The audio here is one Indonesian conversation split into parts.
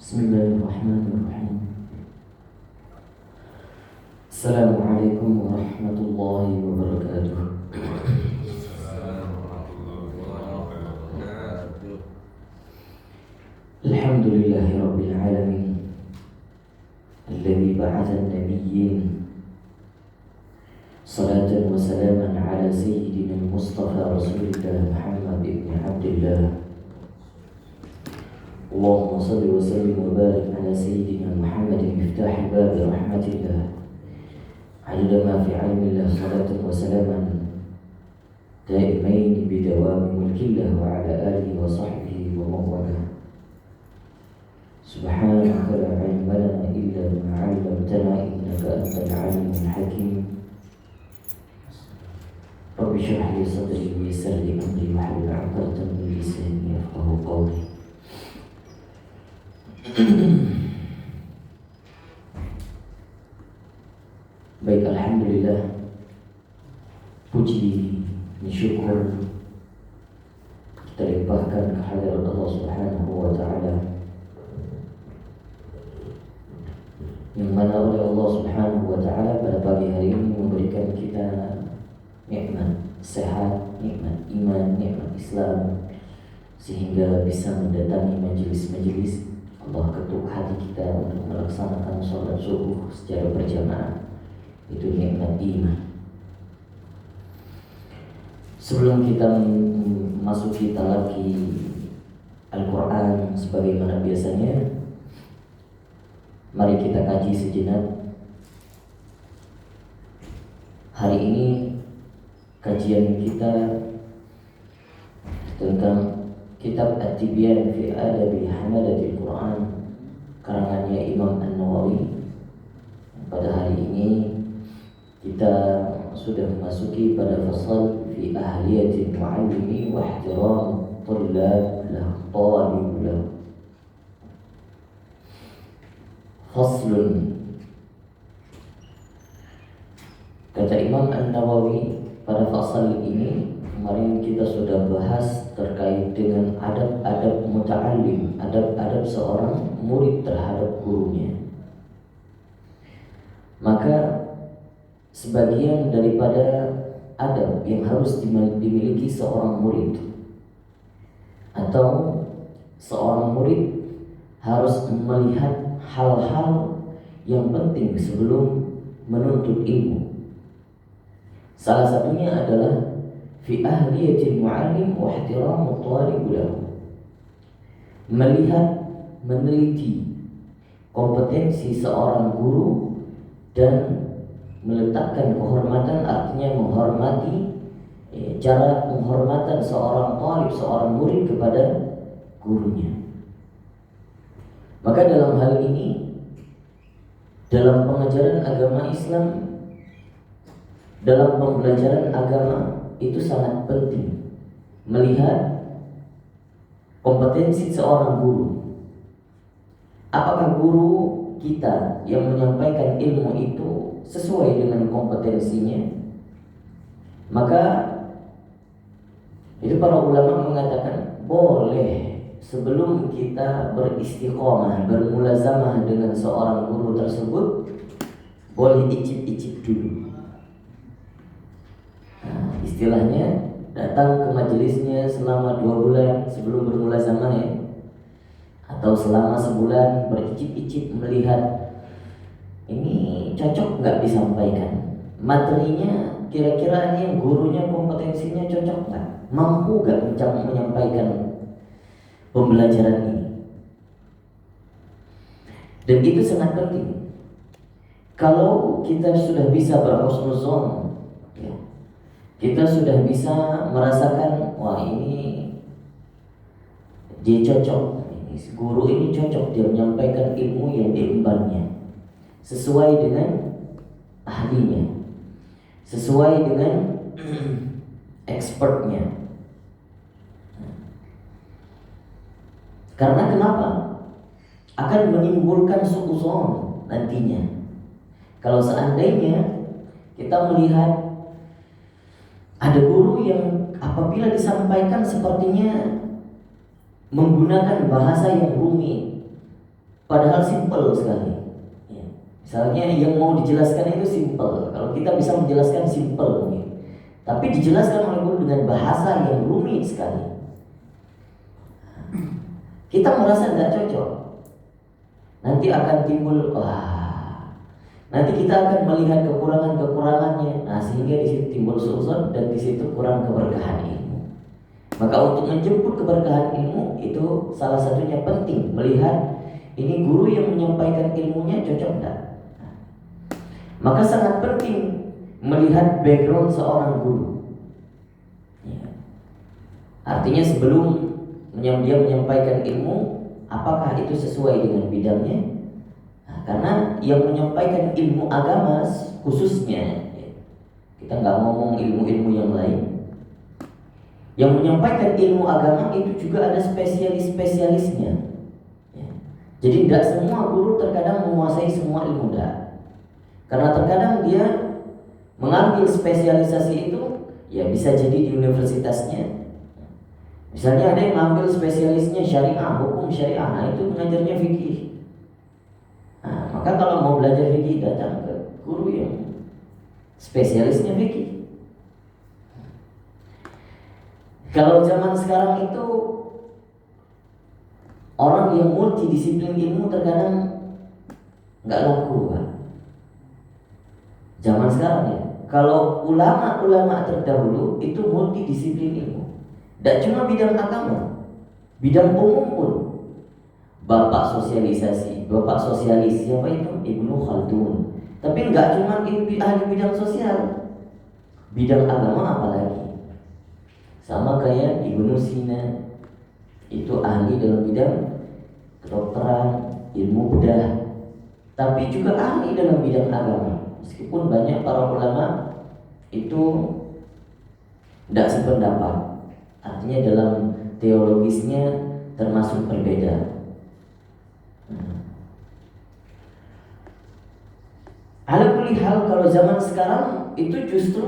Bismillahirrahmanirrahim. Assalamualaikum warahmatullahi wabarakatuh. Alhamdulillahi rabbil alamin, alladzi ba'atha an-nabiyyin salatan wa salaman ala sayyidina al-Mustafa Rasulillah Muhammad ibn Abdillah. Allahumma salli wa sallim wa barik ala sayyidina Muhammadin miftahi babi rahmatillah adada ma fi ilmillah salatan wa salaman daimain bidawami mulkillah wa ala alihi wa sahbihi wa mawala. Subhanaka la ilma lana illa ma 'allamtana innaka antal alimul hakim. Rabbi shrah li sadri wa yassir li amri wahlul 'uqdatam min lisani yafqahu qawli. Baik, alhamdulillah, puji dan syukur kita limpahkan kehadirat Allah Subhanahu wa taala, yang mana oleh Allah Subhanahu wa taala pada pagi hari ini memberikan kita nikmat sehat, nikmat iman, nikmat Islam, sehingga bisa mendatangi majelis-majelis Allah ketuk hati kita untuk melaksanakan sholat subuh secara berjamaah. Itu nikmat iman. Sebelum kita memasuki talaki Al-Quran sebagaimana biasanya, mari kita kaji sejenak. Hari ini kajian kita tentang Kitab At-Tibyan fi Adabi Hamalatil Quran, karangannya Imam An-Nawawi. Pada hari ini kita sudah memasuki pada fasal fi ahliyatil muallimi wa ihtiram talib lahu. Faslun. Kata Imam An-Nawawi pada fasal ini, kemarin kita sudah bahas terkait dengan adab-adab muta'allim, adab-adab seorang murid terhadap gurunya. Maka sebagian daripada adab yang harus dimiliki seorang murid, atau seorang murid harus melihat hal-hal yang penting sebelum menuntut ilmu. Salah satunya adalah fi ahliyatil muallim wa ihtiramu talib lahu. Melihat, meneliti kompetensi seorang guru dan meletakkan kehormatan, artinya menghormati cara penghormatan seorang talib, seorang murid kepada gurunya. Maka dalam hal ini, dalam pengajaran agama Islam, dalam pembelajaran agama, itu sangat penting melihat kompetensi seorang guru. Apakah guru kita yang menyampaikan ilmu itu sesuai dengan kompetensinya? Maka itu para ulama mengatakan boleh sebelum kita beristiqomah, bermulazamah dengan seorang guru tersebut, boleh icip-icip dulu. Istilahnya datang ke majelisnya selama 2 bulan sebelum bermulazamah ya, atau selama sebulan bericip-icip melihat ini cocok nggak disampaikan, materinya kira-kira ini gurunya kompetensinya cocok nggak, mampu nggak menyampaikan pembelajaran ini. Dan itu sangat penting. Kalau kita sudah bisa berhusnuzon, kita sudah bisa merasakan, wah ini dia cocok, guru ini cocok, dia menyampaikan ilmu yang diembannya sesuai dengan ahlinya, sesuai dengan expertnya. Karena kenapa? Akan menimbulkan suuzon nantinya. Kalau seandainya kita melihat ada guru yang apabila disampaikan sepertinya menggunakan bahasa yang rumit, padahal simpel sekali. Ya. Misalnya yang mau dijelaskan itu simpel. Kalau kita bisa menjelaskan simpel mungkin, tapi dijelaskan oleh guru dengan bahasa yang rumit sekali, kita merasa tidak cocok. Nanti akan timbul, nanti kita akan melihat kekurangan-kekurangannya. Nah, sehingga di situ timbul suzon dan di situ kurang keberkahan ilmu. Maka untuk menjemput keberkahan ilmu itu salah satunya penting melihat ini guru yang menyampaikan ilmunya cocok tidak. Maka sangat penting melihat background seorang guru. Ya. Artinya sebelum dia menyampaikan ilmu, apakah itu sesuai dengan bidangnya? Nah, karena yang menyampaikan ilmu agama khususnya, kita nggak ngomong ilmu-ilmu yang lain. Yang menyampaikan ilmu agama itu juga ada spesialis-spesialisnya. Ya. Jadi tidak semua guru terkadang menguasai semua ilmu dah. Karena terkadang dia mengambil spesialisasi itu, ya bisa jadi di universitasnya. Misalnya ada yang mengambil spesialisnya syariah, hukum syariah, nah itu mengajarnya fikih. Nah, maka kalau mau belajar fikih datang ke guru yang spesialisnya fikih. Kalau zaman sekarang itu orang yang multidisiplin ilmu terkadang nggak laku, Pak. Zaman sekarang ya, kalau ulama-ulama terdahulu itu multidisiplin ilmu, tidak cuma bidang agama, bidang umum pun. Bapak sosialisasi, bapak sosialis siapa itu? Ibnu Khaldun. Tapi nggak cuma ahli bidang sosial, bidang agama apalagi. Sama kayak Ibnu Sina, itu ahli dalam bidang kedokteran, ilmu bedah, tapi juga ahli dalam bidang agama. Meskipun banyak para ulama itu tidak sependapat, artinya dalam teologisnya termasuk berbeda. Ala kulli hal, kalau zaman sekarang itu justru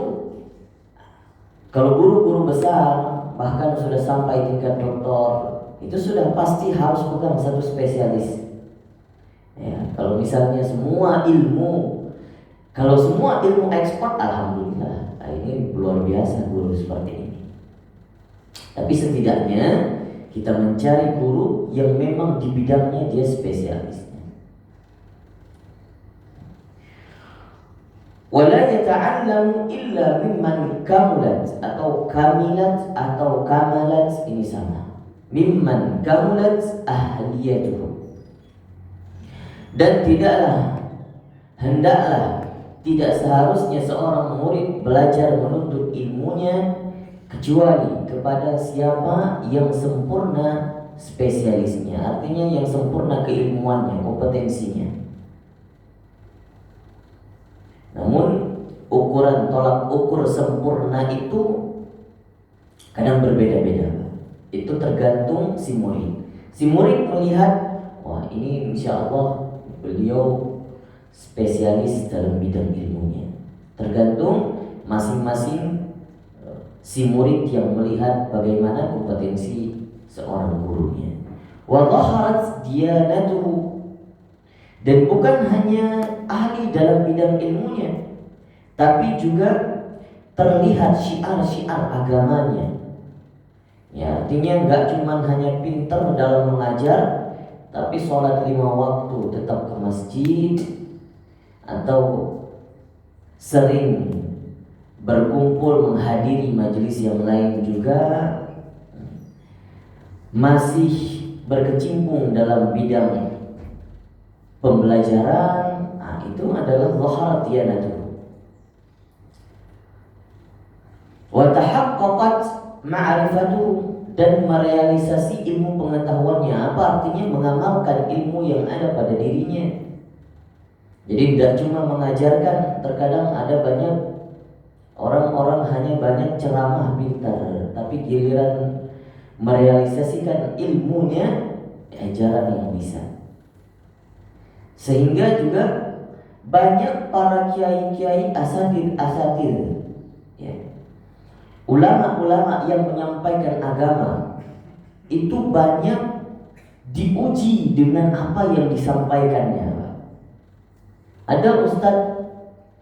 kalau guru-guru besar bahkan sudah sampai tingkat doktor, itu sudah pasti harus pegang satu spesialis. Ya, kalau misalnya semua ilmu, kalau semua ilmu ekspor, alhamdulillah, nah ini luar biasa guru seperti ini. Tapi setidaknya kita mencari guru yang memang di bidangnya dia spesialis. Wala yata'allamu illa mimman kamulat atau kamilat atau kamalat, ini sama. Mimman kamulat ahliyatuhu. Dan hendaklah tidak seharusnya seorang murid belajar menuntut ilmunya kecuali kepada siapa yang sempurna spesialisnya, artinya yang sempurna keilmuannya, kompetensinya. Namun ukuran tolak ukur sempurna itu kadang berbeda-beda. Itu tergantung si murid. Si murid melihat, wah ini insya Allah beliau spesialis dalam bidang ilmunya. Tergantung masing-masing si murid yang melihat bagaimana kompetensi seorang gurunya. Wa dhaharat diyanatuhu, dan bukan hanya ahli dalam bidang ilmunya, tapi juga terlihat syiar-syiar agamanya. Ya, artinya nggak cuma hanya pintar dalam mengajar, tapi sholat 5 waktu tetap ke masjid, atau sering berkumpul menghadiri majelis yang lain juga, masih berkecimpung dalam bidang pembelajaran, nah itu adalah dhaharat diyanatuhu. Wa tahaqqaqat ma'rifatuhu, dan merealisasi ilmu pengetahuannya. Apa artinya? Mengamalkan ilmu yang ada pada dirinya. Jadi tidak cuma mengajarkan. Terkadang ada banyak orang-orang hanya banyak ceramah pintar, tapi giliran merealisasikan ilmunya jarang yang bisa. Sehingga juga banyak para kiai-kiai asatir, ya, ulama-ulama yang menyampaikan agama itu banyak diuji dengan apa yang disampaikannya. Ada ustadz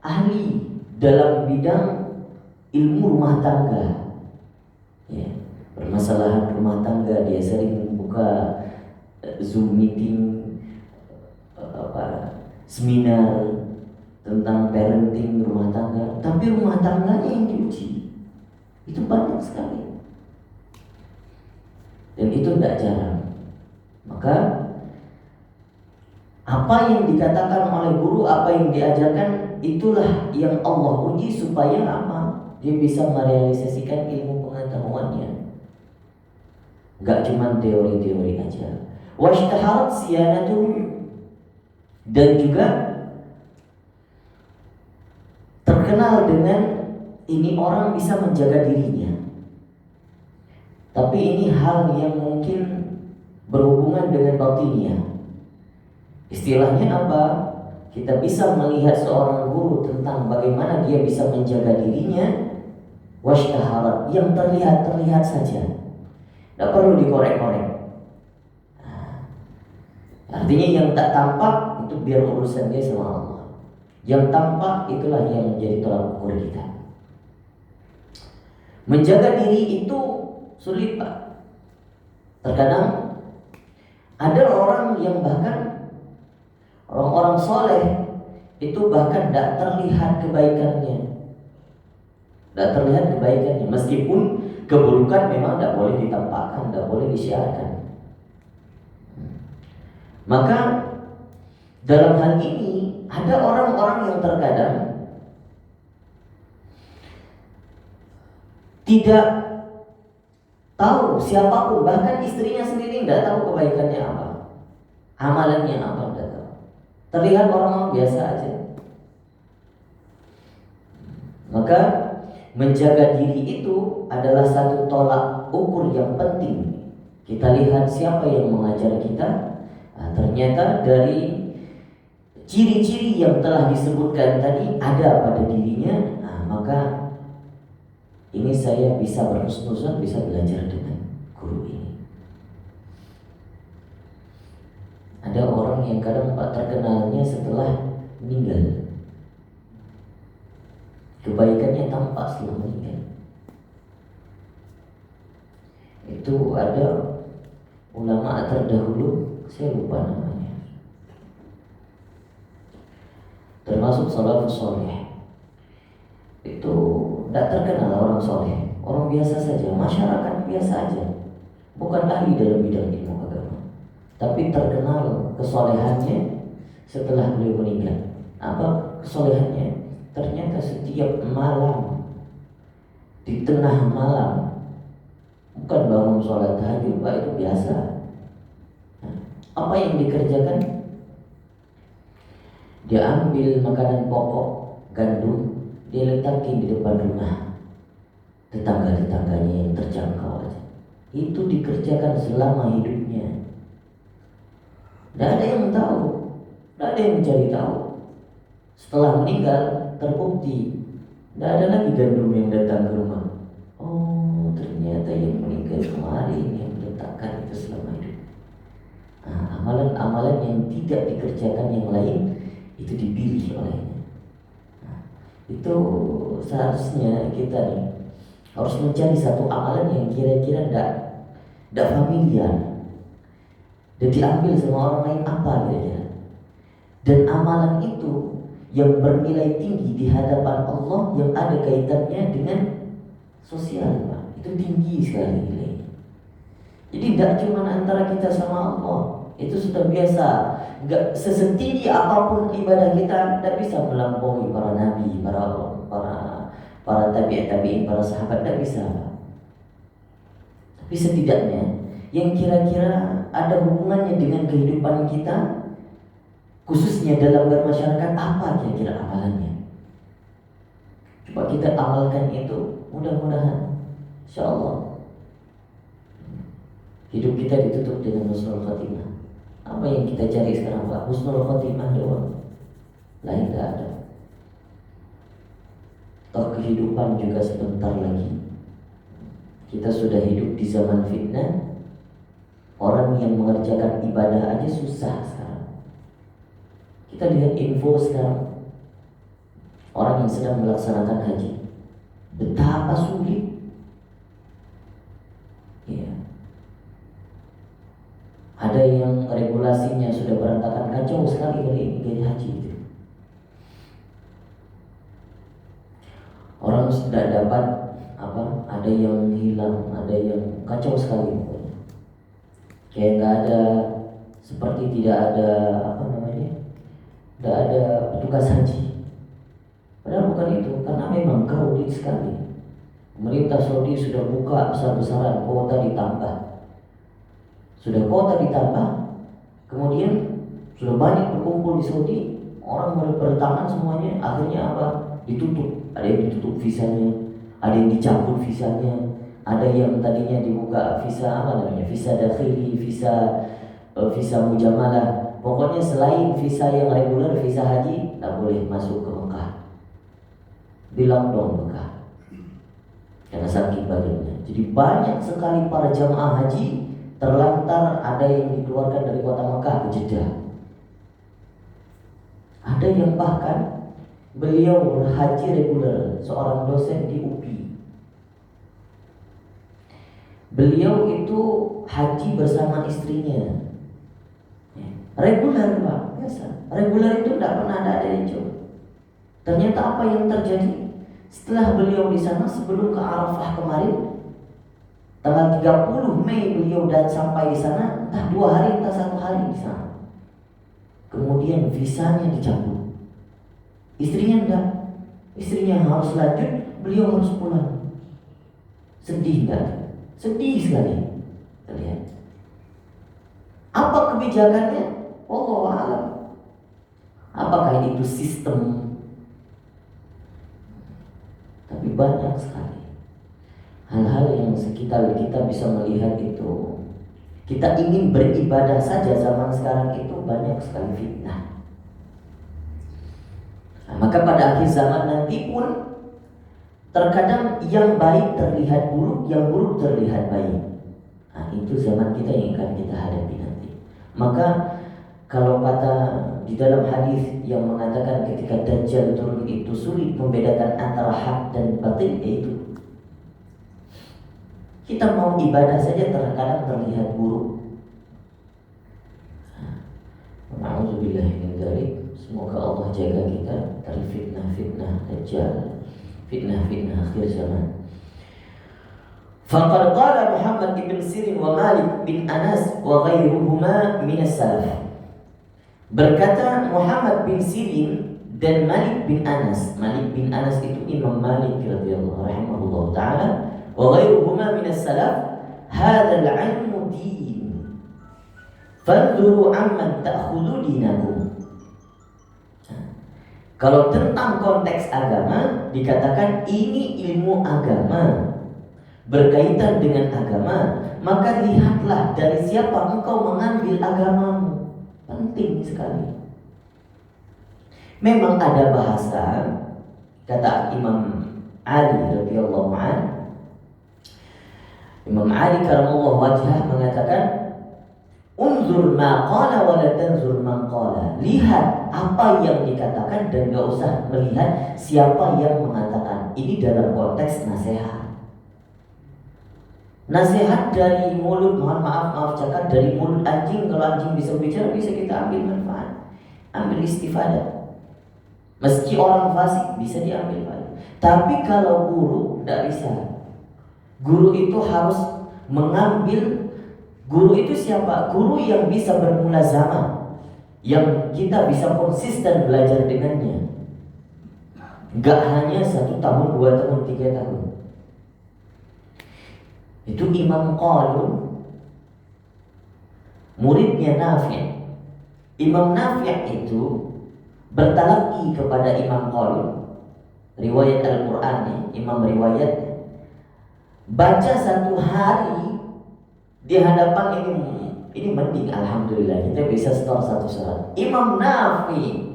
ahli dalam bidang ilmu rumah tangga, ya, permasalahan rumah tangga, dia sering membuka Zoom meeting, seminar tentang parenting rumah tangga. Tapi rumah tangganya yang diuji itu banyak sekali, dan itu tidak jarang. Maka apa yang dikatakan oleh guru, apa yang diajarkan, itulah yang Allah uji supaya apa? Dia bisa merealisasikan ilmu pengetahuannya. Gak cuma teori-teori aja. Washtaharat siyanatu, dan juga terkenal dengan ini orang bisa menjaga dirinya. Tapi ini hal yang mungkin berhubungan dengan batinnya. Istilahnya apa? Kita bisa melihat seorang guru tentang bagaimana dia bisa menjaga dirinya. Washtaharat, yang terlihat saja, tidak perlu dikorek-korek. Artinya yang tak tampak itu biar urusan dia sama Allah. Yang tampak itulah yang menjadi tolak ukur kita. Menjaga diri itu sulit, Pak. Terkadang ada orang yang bahkan orang-orang soleh itu bahkan tidak terlihat kebaikannya. Tidak terlihat kebaikannya, meskipun keburukan memang tidak boleh ditampakkan, tidak boleh disiarkan. Maka dalam hal ini ada orang-orang yang terkadang tidak tahu siapapun, bahkan istrinya sendiri tidak tahu kebaikannya apa, amalannya apa, tidak tahu. Terlihat orang biasa aja. Maka menjaga diri itu adalah satu tolak ukur yang penting. Kita lihat siapa yang mengajar kita. Ternyata dari ciri-ciri yang telah disebutkan tadi ada pada dirinya. Maka ini saya bisa berhusnuzon, bisa belajar dengan guru ini. Ada orang yang kadang Pak terkenalnya setelah meninggal, kebaikannya tampak setelah meninggal. Itu ada ulama terdahulu, saya lupa namanya, termasuk salafus soleh. Itu tidak terkenal orang soleh, orang biasa saja, masyarakat biasa aja, bukan ahli dalam bidang ilmu agama, tapi terkenal kesolehannya setelah beliau meninggal. Apa kesolehannya? Ternyata setiap malam, di tengah malam, bukan bangun sholat tahajud, Pak, itu biasa. Apa yang dikerjakan? Dia ambil makanan pokok, gandum, dia letakin di depan rumah tetangga-tetangganya yang terjangkau aja. Itu dikerjakan selama hidupnya. Tidak ada yang tahu, tidak ada yang mencari tahu. Setelah meninggal terbukti tidak ada lagi gandum yang datang ke rumah. Oh, ternyata yang meninggal kemarin yang meletakkan itu selama hidup. Amalan-amalan yang tidak dikerjakan yang lain itu dipilih olehnya. Itu seharusnya kita nih harus mencari satu amalan yang kira-kira tidak familiar dan diambil sama orang lain apa kira-kira. Dan amalan itu yang bernilai tinggi di hadapan Allah, yang ada kaitannya dengan sosial, Pak. Itu tinggi sekali nilainya. Jadi tidak cuma antara kita sama Allah, itu sudah biasa. Enggak sesetinggi apapun ibadah kita, tidak bisa melampaui para nabi, para tabi'in, para sahabat, tidak bisa. Tapi setidaknya yang kira-kira ada hubungannya dengan kehidupan kita, khususnya dalam bermasyarakat, apa kira-kira amalannya? Coba kita amalkan itu, mudah-mudahan insyaallah hidup kita ditutup dengan husnul khotimah. Apa yang kita cari sekarang, Pak? Husnul khotimah doang, lain tidak ada. Toh kehidupan juga sebentar lagi. Kita sudah hidup di zaman fitnah, Orang yang mengerjakan ibadah aja susah sekarang. Kita lihat info sekarang, orang yang sedang melaksanakan haji, betapa sulit. Ya. Ada yang regulasinya sudah berantakan, kacau sekali kali ini gaya haji itu. Orang sudah dapat ada yang hilang, ada yang kacau sekali. Kayak nggak ada, seperti tidak ada tidak ada petugas haji. Padahal bukan itu, karena memang crowded sekali. Pemerintah Saudi sudah buka besar-besaran, kuota ditambah. Sudah kuota ditambah, kemudian sudah banyak berkumpul di Saudi, orang bertangan semuanya, akhirnya ditutup. Ada yang ditutup visanya, ada yang dicabut visanya, ada yang tadinya dibuka visa visa dakhili, visa mujamalah. Pokoknya selain visa yang reguler, visa haji, tak boleh masuk ke Mekah. Di lockdown Mekah karena saking banyaknya. Jadi banyak sekali para jamaah haji terlantar, ada yang dikeluarkan dari kota Mekah ke Jeddah. Ada yang bahkan beliau haji reguler, seorang dosen di UPI. Beliau itu haji bersama istrinya. Reguler Pak, biasa. Reguler itu tidak pernah ada yang coba. Ternyata apa yang terjadi setelah beliau di sana, sebelum ke Arafah kemarin, tanggal 30 Mei beliau dan sampai di sana, entah 2 hari entah 1 hari di sana. Kemudian visanya dicabut. Istrinya enggak. Istrinya harus lanjut, beliau harus pulang. Sedih enggak? Sedih sekali. Terlihat. Apa kebijakannya? Wallahu a'lam. Apakah itu sistem? Tapi banyak sekali hal-hal yang sekitar kita bisa melihat itu. Kita ingin beribadah saja zaman sekarang itu banyak sekali fitnah. Nah, maka pada akhir zaman nanti pun terkadang yang baik terlihat buruk, yang buruk terlihat baik. Nah, itu zaman kita yang akan kita hadapi nanti. Maka kalau kata di dalam hadis yang mengatakan ketika Dajjal turun itu sulit membedakan antara hak dan batil, yaitu kita mau ibadah saja terkadang terlihat buruk. Na'udzubillah min dzalik. Semoga Allah jaga kita dari fitnah-fitnah Dajjal, fitnah-fitnah akhir zaman. Faqad qala Muhammad bin Sirin wa Malik bin Anas wa ghairuhuma min as-salaf. Berkata Muhammad bin Sirin dan Malik bin Anas. Malik bin Anas itu Imam Malik radhiyallahu rahimahullah taala, wa ghairuhuma min as-salaf, hadzal 'ilmu din. Fadhuru amman ta'khudhu dinakum. Kalau tentang konteks agama dikatakan ini ilmu agama, berkaitan dengan agama, maka lihatlah dari siapa engkau mengambil agamamu. Penting sekali. Memang ada bahasa, kata Imam Ali radhiyallahu anhu. Imam Ali karamallahu wajhah mengatakan, unzur ma qala wa la tanzur man qala. Lihat apa yang dikatakan dan gak usah melihat siapa yang mengatakan. Ini dalam konteks nasihat. Nasihat dari mulut, maaf cakap, dari mulut anjing. Kalau anjing bisa bicara, bisa kita ambil manfaat, ambil istifadah. Meski orang fasik bisa diambil manfaat. Tapi kalau guru tidak bisa. Guru itu harus mengambil. Guru itu siapa? Guru yang bisa bermulazamah, yang kita bisa konsisten belajar dengannya. Gak hanya 1 tahun, 2 tahun, 3 tahun. Itu Imam Qalun, muridnya Nafi'. Imam Nafi' itu bertalaki kepada Imam Qalun. Riwayat Al-Quran, Imam riwayat, baca 1 hari di hadapan ini mending, alhamdulillah kita bisa store 1 surat. Imam Nafi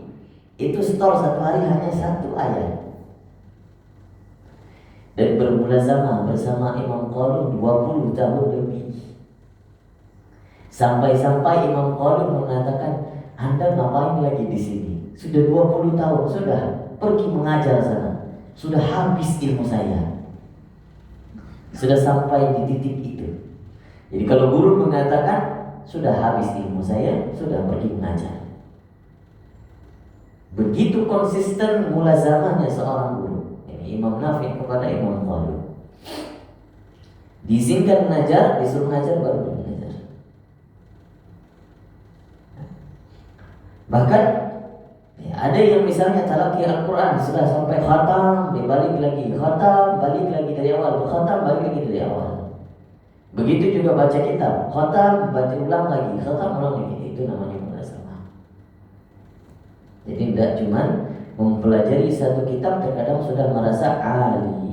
itu store 1 hari hanya 1 ayat. Dan bermulazamah bersama Imam Qalun 20 tahun lebih. Sampai-sampai Imam Qalun mengatakan, Anda ngapain lagi di sini? Sudah 20 tahun, sudah pergi mengajar sana. Sudah habis ilmu saya. Sudah sampai di titik itu. Jadi kalau guru mengatakan, sudah habis ilmu saya, sudah pergi mengajar. Begitu konsisten mulazamahnya seorang guru. Ini Imam Nafi kepada Imam Qalun. Diizinkan mengajar, disuruh mengajar, baru mengajar. Bahkan ya, ada yang misalnya talaqi Al-Quran sudah sampai khatam, dia balik lagi, khatam, balik lagi dari awal, khatam, balik lagi dari awal. Begitu juga baca kitab, khatam, baca ulang lagi, khatam, ulang lagi. Itu namanya mulazamah. Jadi tidak cuma mempelajari satu kitab, terkadang sudah merasa alim.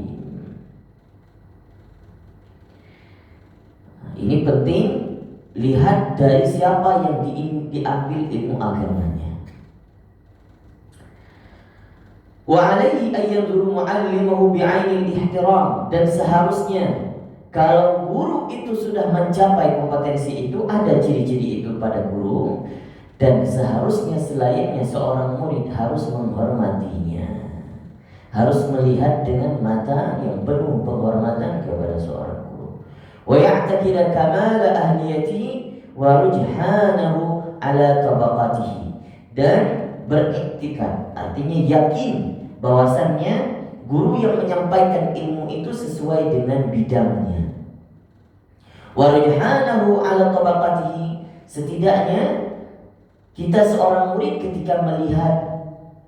Ini penting, lihat dari siapa yang diambil ilmu agamanya. Wa alaihi an yadhuru muallimahu bi'ainil ihtiram, dan seharusnya kalau guru itu sudah mencapai kompetensi itu, ada ciri-ciri itu pada guru, dan seharusnya selayaknya seorang murid harus menghormatinya, harus melihat dengan mata yang penuh penghormatan kepada seorang guru. Wa ya'taqida kamala ahliyatihi wa rujhanahu ala tabaqatihi, dan beriktikad, artinya yakin bahwasannya guru yang menyampaikan ilmu itu sesuai dengan bidangnya. Wa rujhanahu ala tabaqatihi, setidaknya kita seorang murid ketika melihat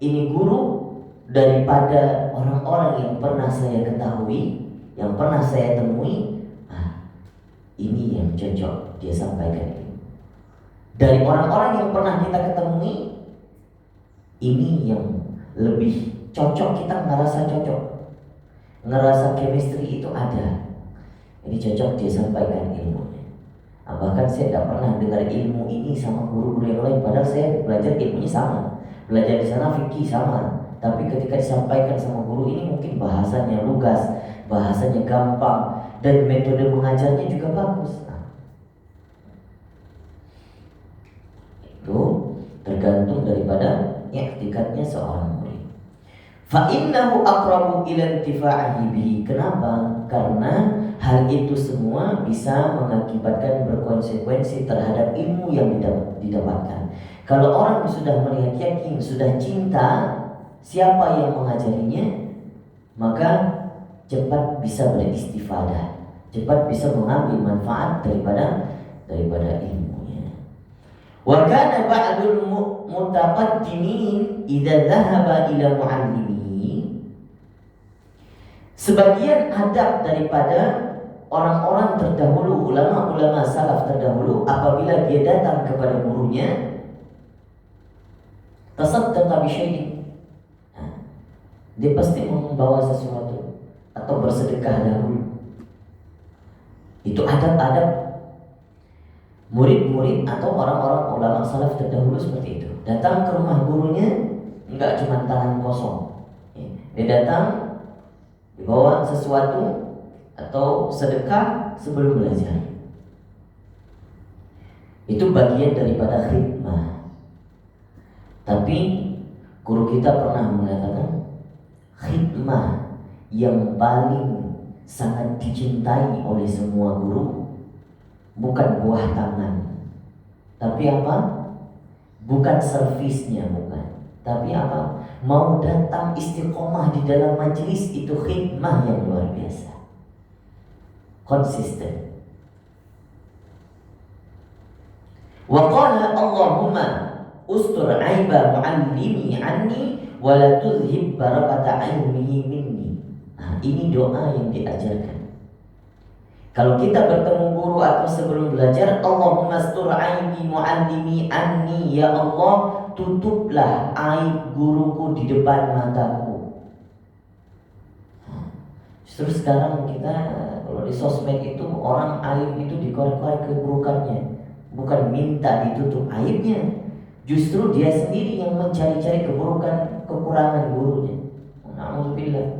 ini guru daripada orang-orang yang pernah saya ketahui, yang pernah saya temui, ini yang cocok dia sampaikan ini. Dari orang-orang yang pernah kita ketemui, ini yang lebih cocok, kita ngerasa cocok, ngerasa chemistry itu ada. Ini cocok dia sampaikan ilmunya. Bahkan saya tidak pernah dengar ilmu ini sama guru-guru yang lain, padahal saya belajar ilmunya sama, belajar di sana fikih sama. Tapi ketika disampaikan sama guru ini mungkin bahasanya lugas, bahasanya gampang, dan metode mengajarnya juga bagus. Itu tergantung daripada i'tikadnya seorang murid. Fa innahu aqrabu ila intifa'ihi bihi. Kenapa? Karena hal itu semua bisa mengakibatkan berkonsekuensi terhadap ilmu yang didapatkan. Kalau orang sudah melihat yakin, sudah cinta siapa yang mengajarinya, maka cepat bisa beristifadah, cepat bisa mengambil manfaat daripada ilmunya. Wa kana ba'dul mutaqaddimin idza dhahaba ila muallimihi, sebagian adab daripada orang-orang terdahulu, ulama-ulama salaf terdahulu, apabila dia datang kepada gurunya, tasaddaqa bi syai'in, dia pasti membawa sesuatu atau bersedekah dahulu. Itu adab-adab murid-murid atau orang-orang ulama salaf terdahulu seperti itu. Datang ke rumah gurunya enggak cuma tangan kosong. Dia datang dibawa sesuatu atau sedekah sebelum belajar. Itu bagian daripada khidmah. Tapi guru kita pernah mengatakan, khidmah yang paling sangat dicintai oleh semua guru bukan buah tangan, tapi apa? Bukan servisnya, bukan. Tapi apa? Mau datang istiqomah di dalam majelis, itu khidmah yang luar biasa. Konsisten. Wa qala Allahumma ustur aiba muallimi anni wa la tudhib barakata ilmihi minni. Ini doa yang diajarkan. Kalau kita bertemu guru atau sebelum belajar, Allahumma astur aibi muallimi anni, ya Allah, tutuplah aib guruku di depan mataku. Terus sekarang kita kalau di sosmed itu orang aib itu dikorek-korek keburukannya, bukan minta ditutup aibnya, justru dia sendiri yang mencari-cari keburukan, kekurangan gurunya. Na'udzubillah.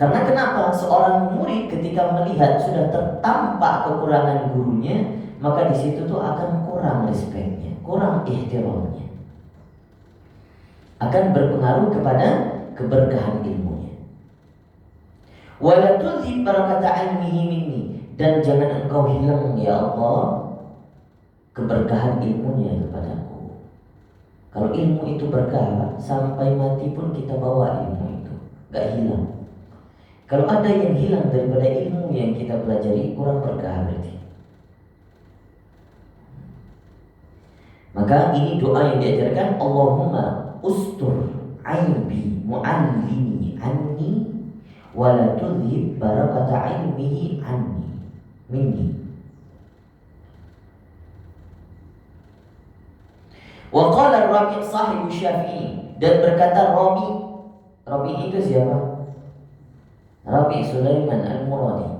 Karena kenapa? Seorang murid ketika melihat sudah tertampak kekurangan gurunya, maka di situ tuh akan kurang respeknya, kurang ihtiramnya. Akan berpengaruh kepada keberkahan ilmunya. Wala tudhib barakata ilmihi minni, dan jangan engkau hilang ya Allah keberkahan ilmunya kepadaku. Kalau ilmu itu berkah, sampai mati pun kita bawa ilmu itu, gak hilang. Kalau ada yang hilang daripada ilmu yang kita pelajari, kurang berkah berarti. Maka ini doa yang diajarkan, Allahumma ustur aibi mu'allimi anni wala tudhib barakata ilmihi anni minni. Wa qala Rabi' sahibu Syafi'i, dan berkata Rabi' itu siapa? Rabi' Sulaiman Al-Muradi,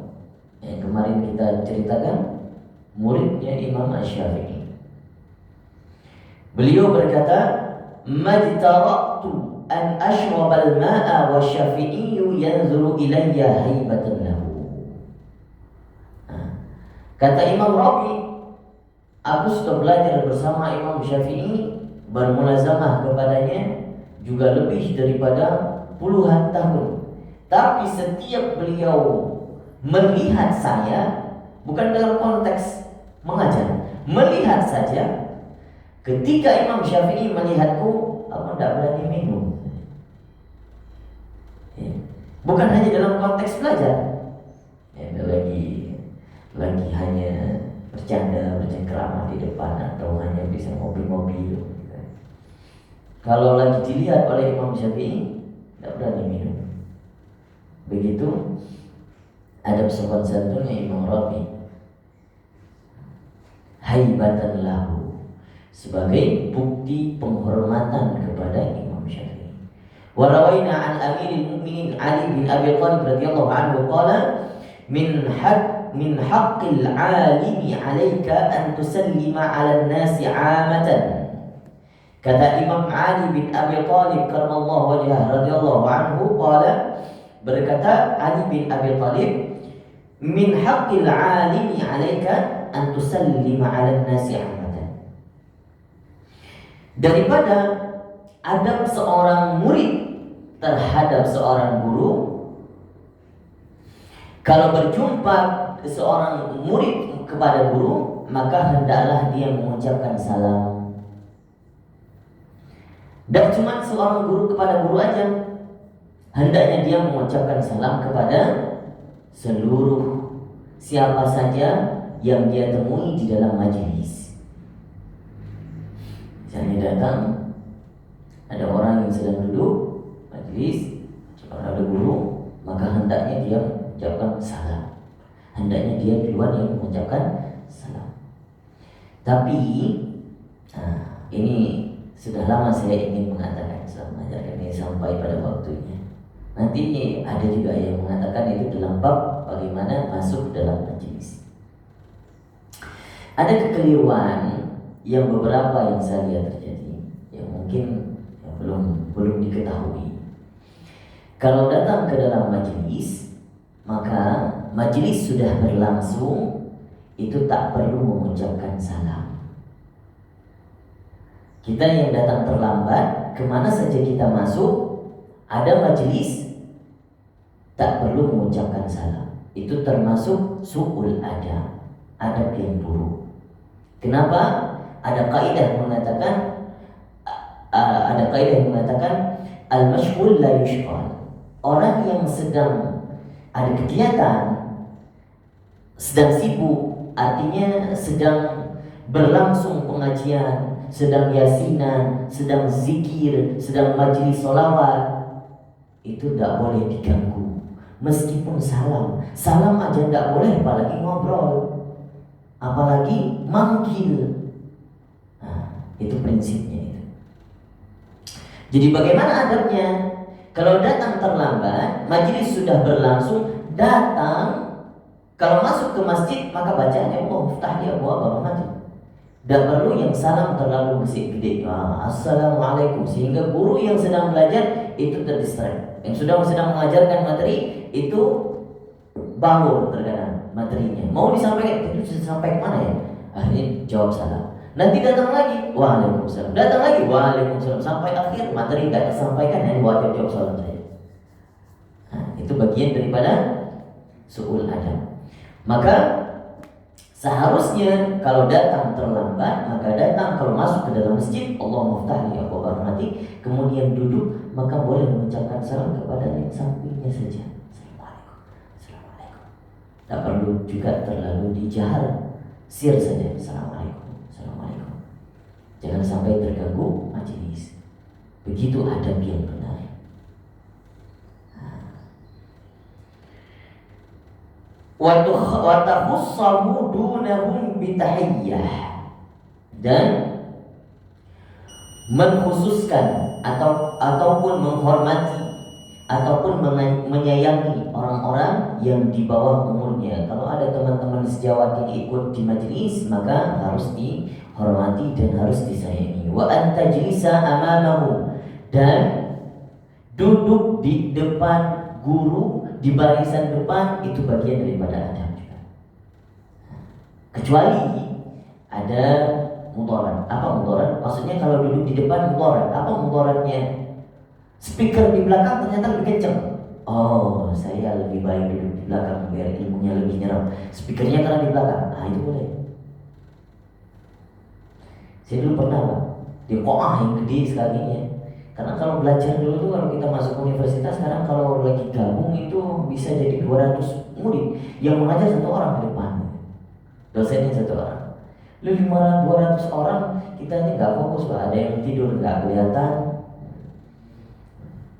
yang kemarin kita ceritakan, muridnya Imam Asy-Syafi'i. Beliau berkata, majtara'tu an ashrabal ma'a wa Syafi'i yanzuru ilayya haibatan lahu. Kata Imam Rabi', aku sudah belajar bersama Imam Syafi'i, bermulazamah kepadanya juga lebih daripada puluhan tahun. Tapi setiap beliau melihat saya, bukan dalam konteks mengajar, melihat saja, ketika Imam Syafi'i melihatku, aku tidak berani minum. Bukan hanya dalam konteks belajar, lagi hanya bercanda, bercengkerama di depan, atau hanya bisa mobil-mobil. Kalau lagi dilihat oleh Imam Syafi'i, tidak berani minum. Begitu adab sopan santunnya Imam Rabi', haibatan lahu, sebagai bukti penghormatan kepada Imam Syafi'i. Wa rawaina an Amiril Mukminin Ali bin Abi Thalib radhiyallahu anhu qala min haqqil 'alimi 'alaika an tusallima 'alan nasi 'amatan. Kata Imam Ali bin Abi Thalib karramallahu wajhah radhiyallahu anhu qala, berkata Ali bin Abi Thalib, min haqqil 'alimi 'alaika an tusallima 'alan nasi 'amatan. Daripada adab seorang murid terhadap seorang guru, kalau berjumpa seorang murid kepada guru, maka hendaklah dia mengucapkan salam. Dan cuma seorang guru kepada guru aja, hendaknya dia mengucapkan salam kepada seluruh siapa saja yang dia temui di dalam majelis. Misalnya datang, ada orang yang sedang duduk majelis, kalau ada guru, maka hendaknya dia mengucapkan salam. Hendaknya dia duluan yang mengucapkan salam. Tapi ini sudah lama saya ingin mengatakan, saya mengajarkan ini sampai pada waktunya. Nanti ada juga yang mengatakan itu dalam bab bagaimana masuk dalam majelis. Ada kekeliruan yang beberapa yang saya lihat terjadi, yang mungkin belum diketahui. Kalau datang ke dalam majelis, maka majelis sudah berlangsung, itu tak perlu mengucapkan salam. Kita yang datang terlambat, kemana saja kita masuk, ada majelis, tak perlu mengucapkan salam. Itu termasuk su'ul adab yang buruk. Kenapa? Ada kaidah yang mengatakan al-mashghul la yushghal. Orang yang sedang ada kegiatan, sedang sibuk, artinya sedang berlangsung pengajian, sedang yasinan, sedang zikir, sedang majelis sholawat, itu tidak boleh diganggu. Meskipun salam aja tidak boleh, apalagi ngobrol, apalagi manggil. Itu prinsipnya itu. Jadi bagaimana adabnya? Kalau datang terlambat, majelis sudah berlangsung, datang, kalau masuk ke masjid maka bacanya muftah dia baru masjid. Tidak perlu yang salam terlalu gede. Assalamualaikum, sehingga guru yang sedang belajar itu terdistract. Yang sedang mengajarkan materi itu bangun terkadang materinya. Mau disampaikan, itu sampai kemana ya? Akhirnya jawab salah. Nanti datang lagi, waalaikumsalam. Datang lagi, waalaikumsalam. Sampai akhir materi nggak tersampaikan, hanya jawab salam saja. Nah, itu bagian daripada su'ul adab. Maka seharusnya kalau datang terlambat, maka datang kalau masuk ke dalam masjid, Allah muftahli Abu Rahmati, kemudian duduk, maka boleh mengucapkan salam kepada yang sampingnya saja. Assalamualaikum, Assalamualaikum. Tak perlu juga terlalu dijar, sir saja. Assalamualaikum, Assalamualaikum. Jangan sampai terganggu majelis. Begitu adab yang benar. Wa takhussahu dunahum bitahiyyah, dan mengkhususkan ataupun menghormati ataupun menyayangi orang-orang yang di bawah umurnya. Kalau ada teman-teman sejawat yang ikut di majelis, maka harus dihormati dan harus disayangi. Wa antajlisa amamahu, dan duduk di depan guru di barisan depan itu bagian daripada adab juga. Kecuali ada mudarat. Apa mudarat? Maksudnya kalau duduk di depan mudarat. Apa mudaratnya? Speaker di belakang ternyata lebih kencang. Oh, saya lebih baik duduk di belakang biar ilmunya lebih nyerap. Speakernya karena di belakang. Nah, itu boleh. Saya dulu pernah, Pak, di Qoah yang gede sekalinya. Karena kalau belajar dulu tuh, kalau kita masuk universitas, sekarang kalau lagi gabung itu bisa jadi 200 murid. Yang mengajar satu orang ke depan, dosennya satu orang. Lu 200 orang, kita ini gak fokus, Pak. Ada yang tidur gak kelihatan.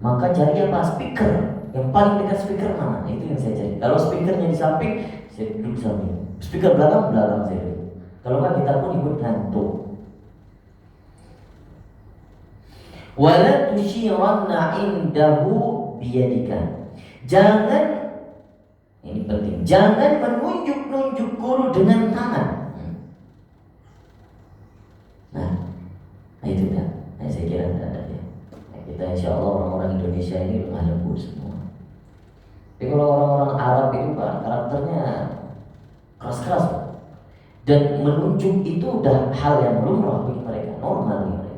Maka cari apa? Speaker. Yang paling dekat speaker mana? Itu yang saya cari. Kalau speakernya di samping, saya duduk di samping. Speaker belakang saya duduk. Kalau nggak, kita pun ikut ngantuk. Wala tusyiranna indahu biyadika. Jangan, ini penting, jangan menunjuk-nunjuk guru dengan tangan. Nah itu kan, saya kira ada ya. Kita insya Allah orang-orang Indonesia ini lemah lembut semua. Tapi kalau orang-orang Arab itu, Pak, karakternya keras-keras, Pak. Dan menunjuk itu udah hal yang lumrah bagi mereka, normal bagi mereka.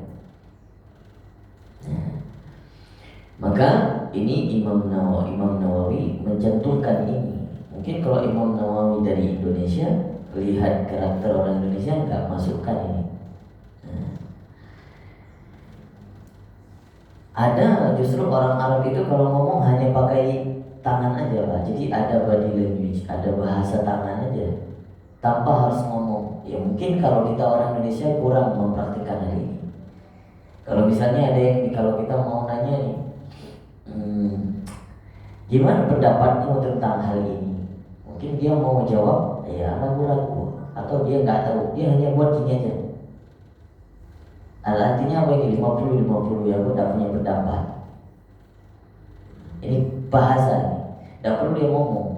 Maka ini Imam Nawawi mencantumkan ini. Mungkin kalau Imam Nawawi dari Indonesia, lihat karakter orang Indonesia, nggak masukkan ini. Ada justru orang Arab itu kalau ngomong hanya pakai tangan aja, Pak. Jadi ada body language, ada bahasa tangan aja, tanpa harus ngomong. Ya mungkin kalau kita orang Indonesia kurang mempraktikkan hal ini. Kalau misalnya ada yang, kalau kita mau nanya nih, gimana pendapatmu tentang hal ini? Mungkin dia mau jawab, ya ragu-ragu, atau dia nggak tahu, dia hanya buat gini aja. Artinya apa ini? 50-50 ya, aku tidak punya pendapat. Ini bahasa nih, tidak perlu dia ngomong.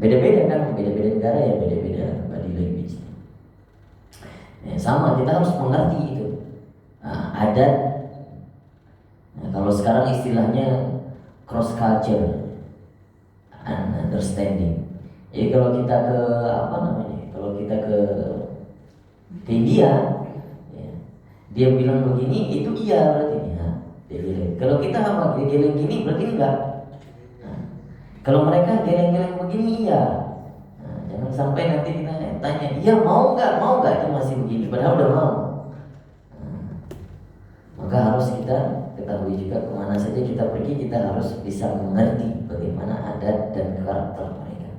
Beda-beda kan, beda-beda negara ya, beda-beda body language. Ya, sama, kita harus mengerti itu. Adat. Nah, kalau sekarang istilahnya cross culture and understanding. Jadi kalau kita ke kalau kita ke India, ya, dia bilang begini, itu iya berarti ya. Dia bilang. Kalau kita apa? Dia geleng gini berarti enggak. Nah, kalau mereka geleng-geleng begini iya. Nah, jangan sampai nanti kita tanya, iya mau nggak itu masih begini, padahal udah mau. Maka harus kita ketahui juga kemana saja kita pergi, kita harus bisa mengerti bagaimana adat dan karakter mereka.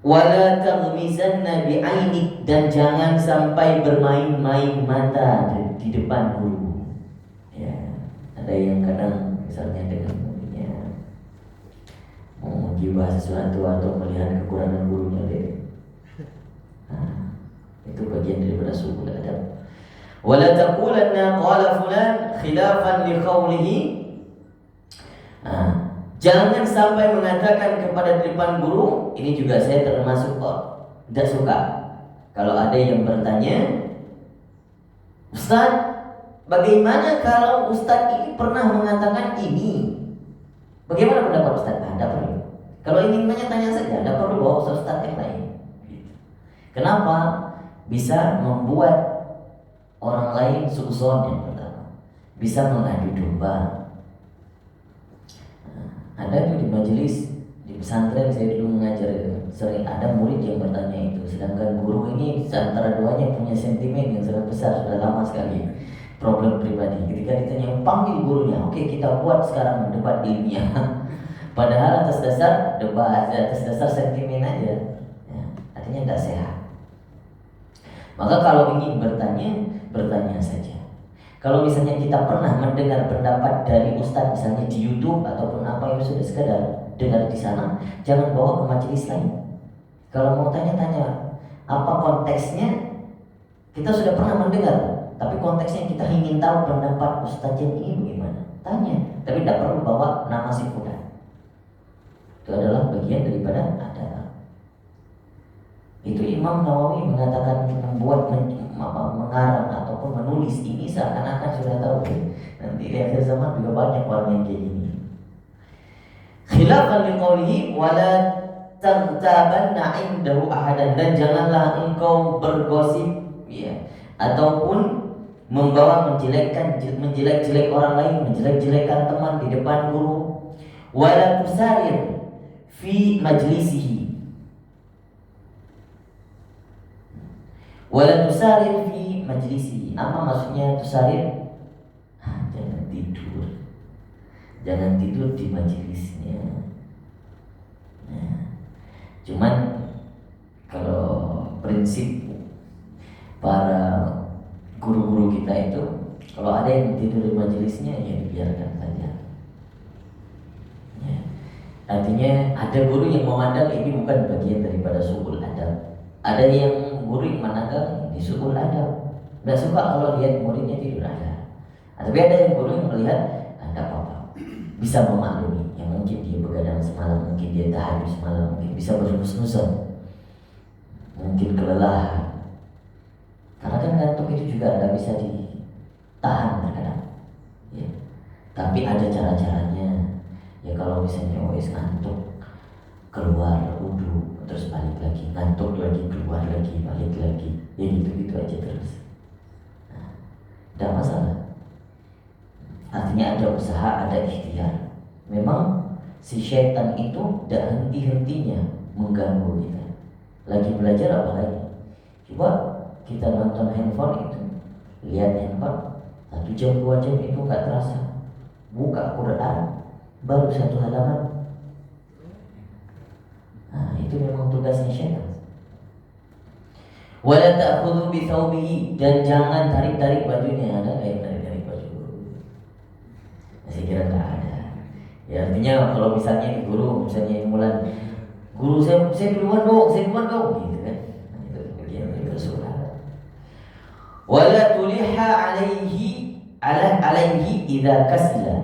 Wala taghmizanna bi'ainik, dan jangan sampai bermain-main mata di depan guru. Ya, ada yang kadang misalnya dengan muridnya mau menggibah sesuatu atau melihat kekurangan gurunya deh. Itu bagian daripada su'ul adab. Wala taqulanna qala fulan khilafan li qawlihi. Jangan sampai mengatakan kepada depan guru, ini juga saya termasuk tidak suka. Kalau ada yang bertanya, Ustaz, Bagaimana kalau ustadz ini pernah mengatakan ini? Bagaimana pendapat ustadz? Tidak perlu. Kalau ingin tanya saja, tidak perlu bawa ustadz yang lain. Kenapa? Bisa membuat orang lain suuzon yang pertama, bisa mengadu domba. Ada tuh di majelis di pesantren saya dulu mengajar itu, sering ada murid yang bertanya itu, sedangkan guru ini antara duanya punya sentimen yang sangat besar, sudah lama sekali problem pribadi. Ketika ditanya, panggil gurunya, oke kita buat sekarang debat ilmiah. Padahal atas dasar debat, atas dasar sentimen aja, ya, artinya tidak sehat. Maka kalau ingin bertanya saja. Kalau misalnya kita pernah mendengar pendapat dari ustadz misalnya di YouTube ataupun apa yang sudah sekadar dengar di sana, jangan bawa ke majelis lain. Kalau mau tanya-tanya apa konteksnya, kita sudah pernah mendengar, tapi konteksnya kita ingin tahu pendapat ustadz yang ini bagaimana. Tanya, tapi tidak perlu bawa nama si fulan. Itu adalah bagian daripada adab. Itu Imam Nawawi mengatakan membuat mengarang ataupun menulis ini seakan-akan sudah tahu. Nanti di akhir zaman juga banyak orang yang kayak gini. Khilafan liqaulihi wala taghtabanna indahu ahadan, dan janganlah engkau bergosip ya ataupun membawa menjelek-jelek orang lain, menjelek-jelekan teman di depan guru. Wala tusarir fi majlisihi, wala tusarir fi majlisi. Apa maksudnya tusarir? Jangan tidur. Jangan tidur di majelisnya. Nah, cuman kalau prinsip para guru-guru kita itu, kalau ada yang tidur di majelisnya ya dibiarkan saja. Ya. Artinya ada guru yang memandang ini bukan bagian daripada su'ul adab. Ada yang guru yang memandang ini su'ul adab, nggak suka kalau lihat muridnya tidur ada. Tapi ada yang guru yang melihat tidak apa-apa, bisa memaklumi. Yang mungkin dia begadang semalam, mungkin dia tahajud semalam, mungkin bisa berhusnuzon, mungkin kelelahan. Karena kan ngantuk itu juga tidak bisa ditahan terkadang. Ya. Tapi ada cara-caranya. Ya kalau misalnya ngantuk, keluar wudhu, terus balik lagi, ngantuk lagi, keluar lagi, balik lagi, ya gitu-gitu aja terus. Nah, tidak masalah. Artinya ada usaha, ada ikhtiar. Memang si syaitan itu tidak henti-hentinya mengganggu kita. Lagi belajar apa lagi? Coba kita nonton handphone itu, lihat handphone 1 jam 2 jam itu nggak terasa. Buka Quran baru 1 halaman. Nah, itu memang tugasnya syaitan. Wala ta'khudhu bi thawbihi, dan jangan tarik-tarik bajunya. Ada kayak tarik-tarik baju? Saya kira enggak ada. Ya artinya kalau misalnya guru, misalnya mulan, guru saya duluan dong, gitu kan. Nah, itu bagian dari Rasulullah. Wala tuliha alaihi idza kasila.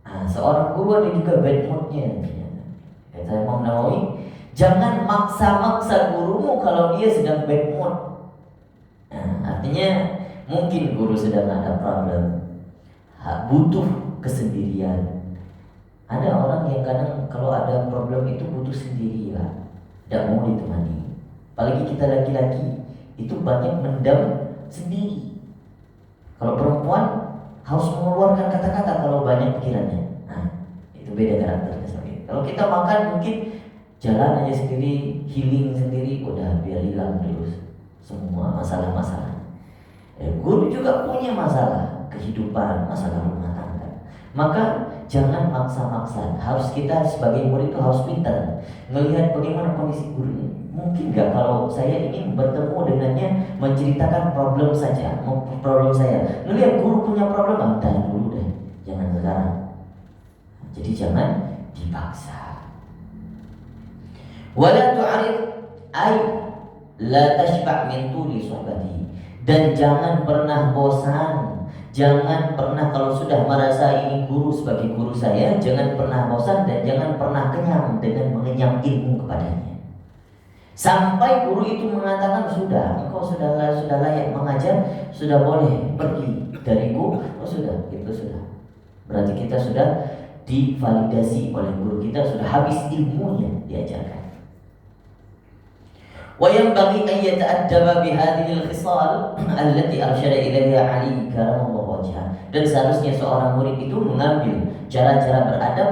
Nah, seorang guru ada juga bad moodnya. Kata Imam Nawawi, jangan maksa-maksa gurumu kalau dia sedang bad mood. Nah, artinya mungkin guru sedang ada problem, butuh kesendirian. Ada orang yang kadang kalau ada problem itu butuh sendiri lah, tidak mau ditemani. Apalagi kita laki-laki itu banyak mendam sendiri. Kalau perempuan harus mengeluarkan kata-kata kalau banyak pikirannya. Nah, itu beda karakternya sendiri. Kalau kita makan mungkin jalan aja sendiri, healing sendiri, udah biar hilang terus semua masalah-masalah. Guru juga punya masalah kehidupan, masalah rumah tangga. Maka jangan maksa-maksa. Harus kita sebagai murid itu harus pintar melihat bagaimana kondisi gurunya. Mungkin nggak kalau saya ingin bertemu dengannya menceritakan problem saya. Melihat guru punya problem, tahan dulu deh, jangan sekarang. Jadi jangan dipaksa. Wala tu'arid ay la tashba' min tuli suhbati, dan jangan pernah bosan. Jangan pernah kalau sudah merasa ini guru sebagai guru saya, jangan pernah bosan dan jangan pernah kenyang dengan mengenyam ilmu kepadanya. Sampai guru itu mengatakan, sudah, engkau sudah layak mengajar, sudah boleh pergi dariku. Oh sudah, itu sudah. Berarti kita sudah divalidasi oleh guru kita, sudah habis ilmunya diajarkan. Wa yanbaghi an yata'addaba bihadhihi al-khisal allati arsyada ilaiha Ali karamallahu wajhah. Dan seharusnya seorang murid itu mengambil cara-cara beradab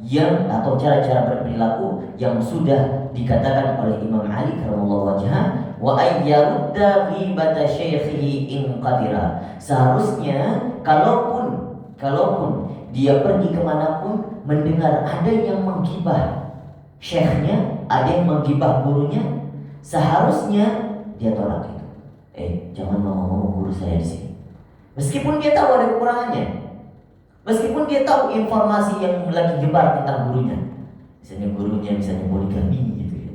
yang atau cara-cara berperilaku yang sudah dikatakan oleh Imam Ali karamallahu wajhah, wa ayyarudda ghibata syaikhihi in qadira. Seharusnya kalaupun dia pergi kemanapun mendengar ada yang menggibah syekhnya, ada yang menggibah gurunya, seharusnya dia tolak itu. Jangan ngomong guru saya di sini. Meskipun dia tahu ada kekurangannya, meskipun dia tahu informasi yang lagi nyebar tentang gurunya, misalnya poligami gitu ya.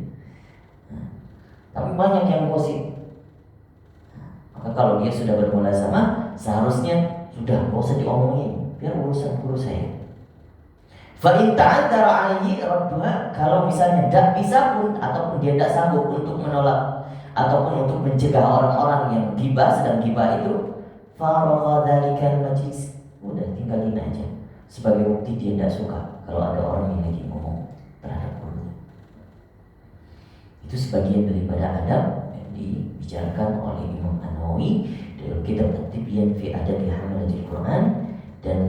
Tapi banyak yang gosip. Maka kalau dia sudah bermula sama, seharusnya sudah gak usah diomongin, biar urusan guru saya. Fa in ta'addara alaihi radduha, kalau misalnya tidak bisa pun ataupun dia tidak sanggup untuk menolak ataupun untuk mencegah orang-orang yang gibah sedang gibah itu, faragha dzalikal majlis, udah tinggalin aja. Sebagai bukti dia tidak suka kalau ada orang yang lagi ngomong terhadap guru. Itu sebagian daripada adab yang dibicarakan oleh Imam An-Nawawi dalam kitab At-Tibyan fi Adabi Hamalatil Quran. Dan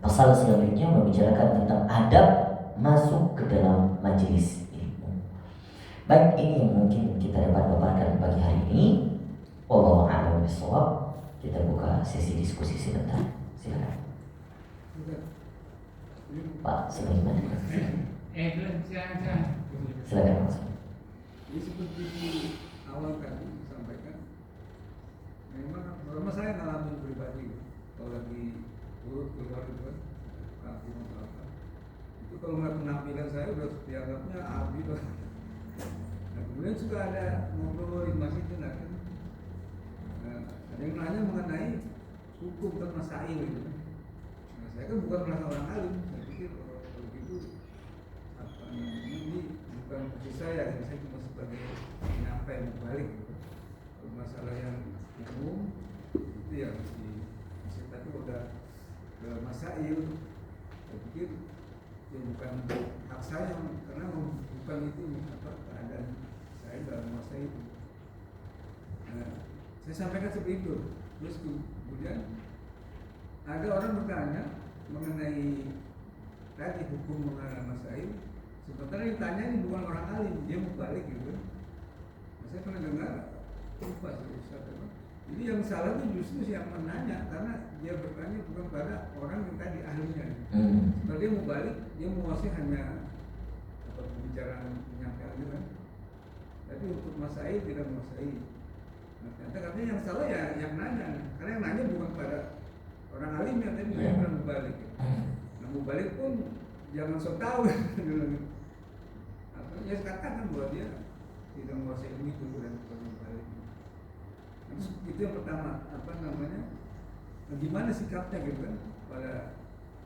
pasal selanjutnya membicarakan tentang adab masuk ke dalam majelis ilmu. Baik, ini yang mungkin kita dapat paparkan pagi hari ini. Wallahu a'lam bishawab. Kita buka sesi diskusi sebentar. Silakan. Pak Sulaiman. Silakan Mas. Jadi seperti di awal tadi disampaikan, memang pertama saya ngalamin pribadi kalau lagi turut keluar itu kan kampung atau apa, itu kalau melihat penampilan saya udah dianggapnya abdi lah. Nah kemudian juga ada ngobrol di masjid itu kan, ada yang nanya mengenai hukum dan masail gitu. Nah saya kan bukan merasa orang alim, saya pikir kalau gitu apa namanya ini bukan posisi saya cuma sebagai penyampaian balik gitu. Kalau masalah yang umum itu ya masih tadi udah ke masail, saya pikir ya bukan hak saya karena bukan itu apa keadaan saya dalam masa itu. Nah, saya sampaikan seperti itu. Terus kemudian ada orang bertanya mengenai tadi hukum mengenai masail. Sebenarnya yang tanya ini bukan orang alim, dia mau balik gitu. Nah, saya pernah dengar lupa Ustaz apa. Jadi yang salah itu justru siapa menanya, karena dia bertanya bukan pada orang yang tadi ahlinya. Kalau dia mau balik, dia mau ngasih hanya apa pembicaraan penyampaian gitu kan. Tapi untuk masail tidak masail. Nah, ternyata katanya yang salah ya yang nanya, karena yang nanya bukan pada orang alimnya, tapi dia pernah mau balik. Nah mau balik pun jangan sok tahu. Ya katakan bahwa dia tidak menguasai ilmu itu dan bukan balik. Terus itu yang pertama, apa namanya? Nah, gimana sikapnya gitu kan? Pada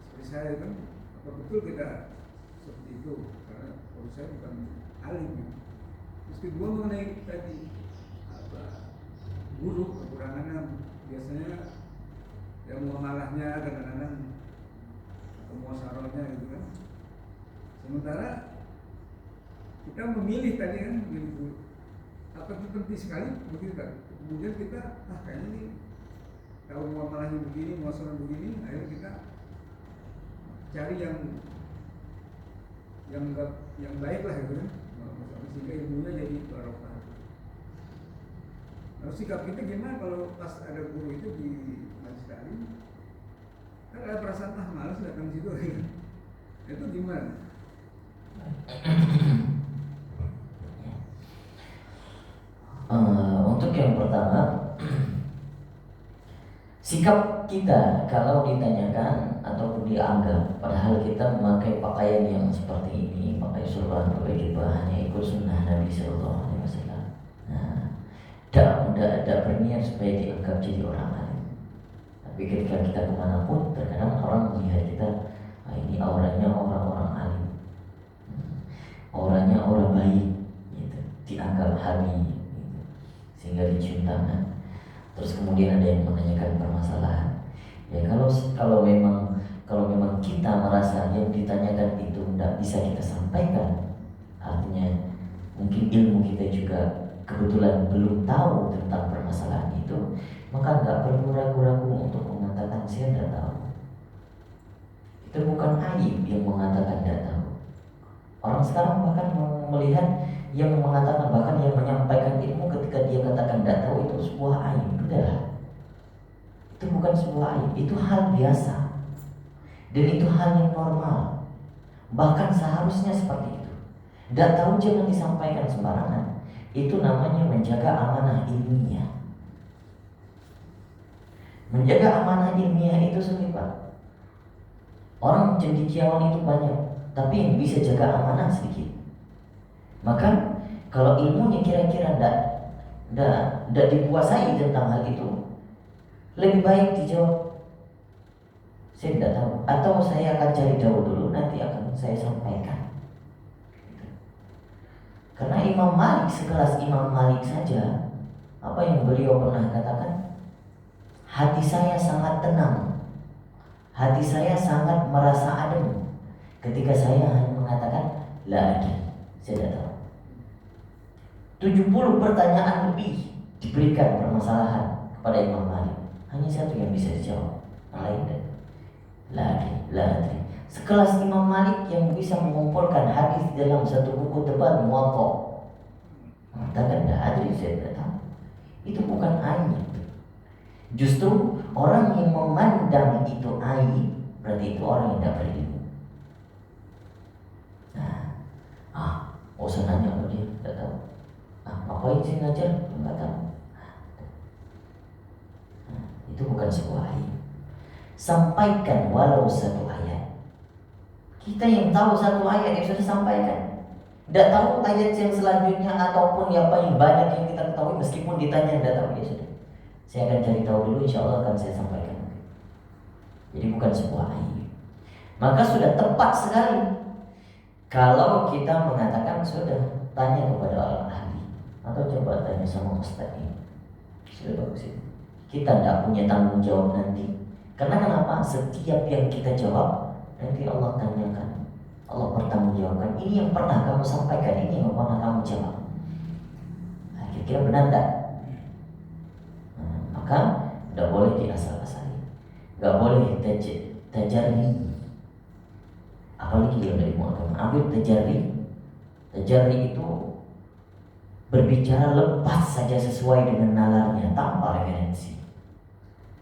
seperti saya kan, apa betul kita seperti itu? Karena kalau saya bukan alim. Gitu. Terus kedua mengenai tadi apa buruk kekurangannya biasanya yang muamalahnya kadang-kadang atau muasarohnya gitu kan. Sementara kita memilih tadi kan, memilih apa itu penting sekali begitu kan. Kemudian kita kayaknya ini tahu muamalahnya begini, muasalah begini, akhirnya kita cari yang baik lah gitu kan, sehingga ilmunya jadi barokah. Lalu sikap kita gimana kalau pas ada guru itu di majelis taklim, kan ada perasaan malas datang situ gitu. Itu gimana? Untuk yang pertama, sikap kita kalau ditanyakan ataupun dianggap padahal kita memakai pakaian yang seperti ini, pakai surban, pakai jubah, hanya ikut sunnah Nabi Sallallahu Alaihi Wasallam. Nah, tidak berniat supaya dianggap jadi orang alim. Tapi ketika kita kemanapun, terkadang orang melihat kita, ini auranya orang-orang alim, auranya orang baik, gitu. Dianggap hami gitu. Sehingga dicium tangan. Terus kemudian ada yang menanyakan permasalahan. Ya kalau memang kita merasa yang ditanyakan itu tidak bisa kita sampaikan, artinya mungkin ilmu kita juga kebetulan belum tahu tentang permasalahan itu, maka nggak perlu ragu-ragu untuk mengatakan saya tidak tahu. Itu bukan aib yang mengatakan tidak tahu. Orang sekarang bahkan melihat yang mengatakan, bahkan yang menyampaikan ilmu ketika dia katakan tidak tahu itu sebuah aib. Udahlah, itu bukan sebuah aib, itu hal biasa dan itu hal yang normal. Bahkan seharusnya seperti itu. Tidak tahu jangan disampaikan sembarangan. Itu namanya menjaga amanah ilmiah. Menjaga amanah ilmiah itu sulit, Pak. Orang cendekiawan itu banyak, tapi yang bisa jaga amanah sedikit. Maka kalau ilmunya kira-kira tidak dikuasai tentang hal itu, lebih baik dijawab saya tidak tahu, atau saya akan cari tahu dulu, nanti akan saya sampaikan. Karena Imam Malik, sekelas Imam Malik saja, apa yang beliau pernah katakan, hati saya sangat tenang, hati saya sangat merasa adem ketika saya hanya mengatakan la adri, saya tidak tahu. 70 pertanyaan lebih diberikan permasalahan kepada Imam Malik, hanya satu yang bisa dijawab, yang lain tidak. La adri. Sekelas Imam Malik yang bisa mengumpulkan hadis dalam satu buku tebal Muwatta, mengatakan la adri, saya tidak tahu. Itu bukan aib. Justru orang yang memandang itu aib, berarti itu orang yang tidak berilmu. Usah nanya apa dia, tidak tahu. Ngapain sih ngajar? Tidak tahu. Itu bukan sebuah aib. Sampaikan walau satu ayat. Kita yang tahu satu ayat yang sudah sampaikan. Tidak tahu ayat yang selanjutnya ataupun apa yang banyak yang kita ketahui, meskipun ditanya tidak tahu, ya sudah, saya akan cari tahu dulu, insya Allah akan saya sampaikan. Jadi bukan sebuah aib. Maka sudah tepat sekali kalau kita mengatakan sudah tanya kepada orang ahli, atau coba tanya sama ustaz ini. Sudah bagus itu. Kita tidak punya tanggung jawab nanti. Karena kenapa? Setiap yang kita jawab nanti Allah tanyakan, Allah bertanggungjawabkan. Ini yang pernah kamu sampaikan, ini yang pernah kamu jawab. Kira-kira benar tak? Maka tidak boleh diasal-asali, tidak boleh tajarri. Apalagi dia dari agama, ambil tajarri. Tajarri itu berbicara lepas saja sesuai dengan nalarnya, tanpa referensi.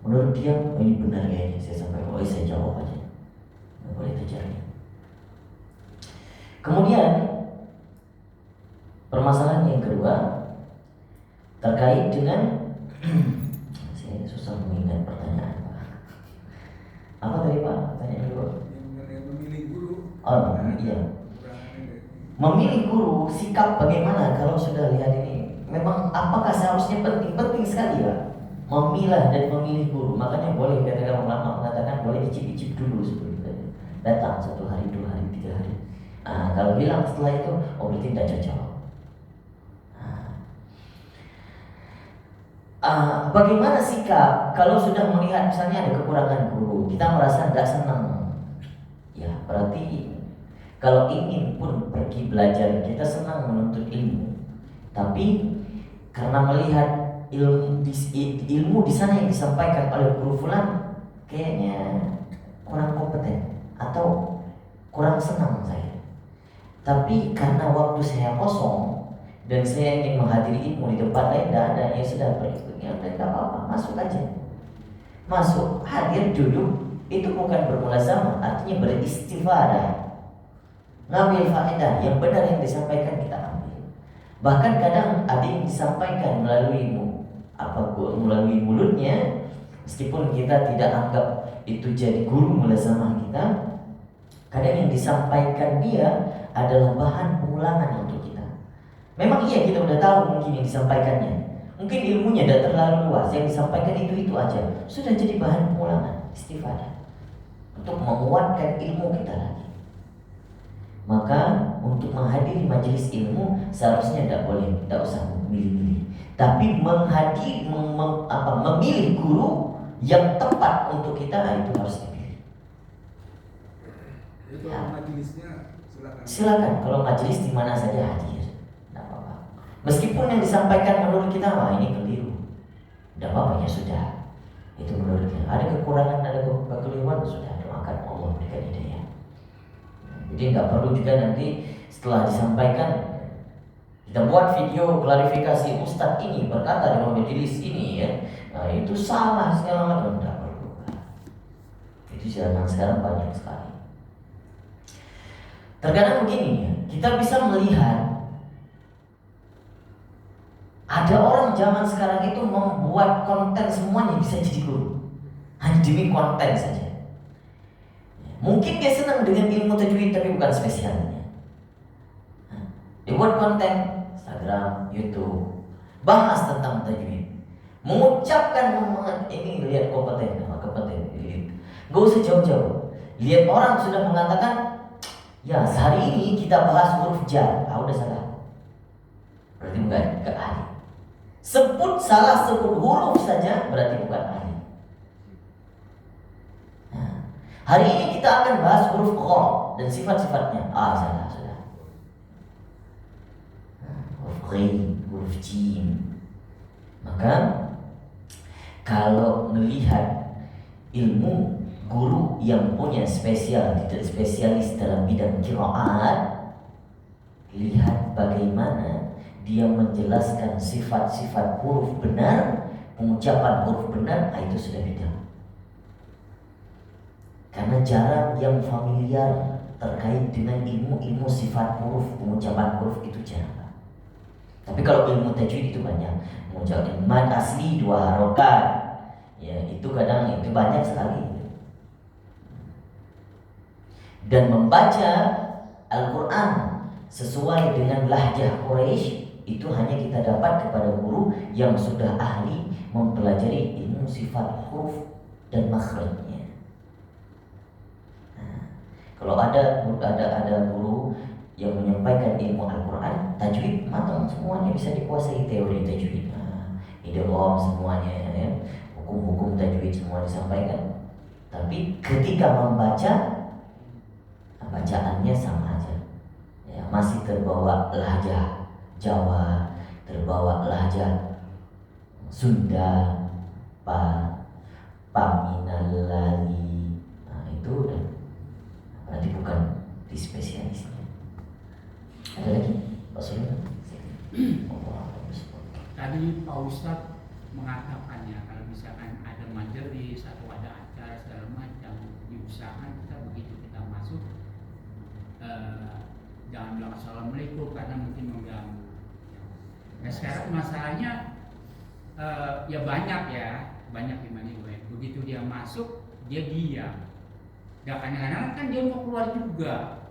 Menurut dia, ini benar kayaknya, saya sampaikan, saya jawab aja. Tidak boleh tajarri. Kemudian permasalahan yang kedua terkait dengan saya susah mengingat pertanyaan. Apa tadi Pak? Pertanyaan kedua. Yang memilih guru. Oh iya. Memilih guru, sikap bagaimana kalau sudah lihat ini? Memang apakah seharusnya penting sekali ya memilah dan memilih guru. Makanya boleh katakan ulama mengatakan boleh dicip-cip dulu sebelum datang 1 hari, 2 hari, 3 hari. Kalau hilang setelah itu, berarti tidak cocok. Bagaimana sikap kalau sudah melihat misalnya ada kekurangan guru, kita merasa tidak senang, ya berarti kalau ingin pun pergi belajar, kita senang menuntut ilmu, tapi karena melihat ilmu di sana yang disampaikan oleh guru fulan kayaknya kurang kompeten atau kurang senang saya, tapi karena waktu saya kosong dan saya ingin menghadiri ilmu di tempat lain tidak ada, ya sudah berikutnya tidak apa-apa, masuk aja, masuk, hadir, duduk. Itu bukan bermulazamah, artinya beristifadah, ngambil faedah yang benar yang disampaikan kita ambil. Bahkan kadang ada yang disampaikan melalui mulutnya, meskipun kita tidak anggap itu jadi guru mulazamah kita, kadang yang disampaikan dia adalah bahan pengulangan untuk kita. Memang iya kita udah tahu mungkin yang disampaikannya, mungkin ilmunya tidak terlalu luas, yang disampaikan itu aja, sudah jadi bahan pengulangan, istifadah untuk menguatkan ilmu kita lagi. Maka untuk menghadiri majelis ilmu seharusnya tidak boleh, tidak usah milih-milih. Tapi memilih guru yang tepat untuk kita, itu harus dipilih. Jadi kalau majelisnya silakan. Silakan, kalau majelis di mana saja hadir, tidak apa-apa. Meskipun yang disampaikan menurut kita, wah ini keliru, tidak apa-apa, ya sudah. Itu menurutnya ada kekurangan, ada kekeliruan, sudah doakan Allah berikan hidayah. Jadi nggak perlu juga nanti setelah disampaikan kita buat video klarifikasi, Ustadz ini berkata di majelis ini ya, nah, itu salah segala macam, tidak perlu. Itu sekarang banyak sekali. Terkadang begini ya, kita bisa melihat ada orang zaman sekarang itu membuat konten semuanya bisa jadi guru hanya demi konten saja. Mungkin dia senang dengan ilmu tajwid tapi bukan spesialnya. Dia buat konten Instagram, YouTube, bahas tentang tajwid, mengucapkan ini, lihat kompeten, gak usah jauh-jauh. Lihat orang sudah mengatakan, ya hari ini kita bahas huruf jar, udah salah, berarti bukan ahli. Sebut huruf saja berarti bukan ahli. Nah, hari ini kita akan bahas huruf kha dan sifat-sifatnya. Salah, sudah. Huruf ghain, huruf jim. Maka kalau melihat ilmu guru yang punya spesialis dalam bidang qiraat, lihat bagaimana dia menjelaskan sifat-sifat huruf benar, pengucapan huruf benar, itu sudah beda. Karena jarang yang familiar terkait dengan ilmu sifat huruf, pengucapan huruf itu jarang. Tapi kalau ilmu tajwid itu banyak, mengucapkan mad asli 2 harokat, ya itu kadang itu banyak sekali. Dan membaca Al-Quran sesuai dengan lahjah Quraisy itu hanya kita dapat kepada guru yang sudah ahli mempelajari ilmu sifat huruf dan makhrajnya. Nah, kalau ada guru yang menyampaikan ilmu Al-Quran, tajwid matang semuanya, bisa dikuasai teori tajwid, idgham semuanya, ya, hukum-hukum tajwid semua disampaikan. Tapi ketika membaca, bacaannya sama aja, ya, masih terbawa lahjah Jawa, terbawa lahjah Sunda, Paminalali. Nah, itu udah berarti bukan di spesialisnya. Ada lagi, Pak Sulaiman? Tadi Pak Ustadz mengatakannya kalau misalkan ada majelis atau ada acara segala macam, diusahakan kita begitu kita masuk jangan bilang assalamualaikum karena mungkin mengganggu. Nah sekarang masalahnya ya banyak gimana gue. Begitu dia masuk dia diam. Dan kadang-kadang kan dia mau keluar juga.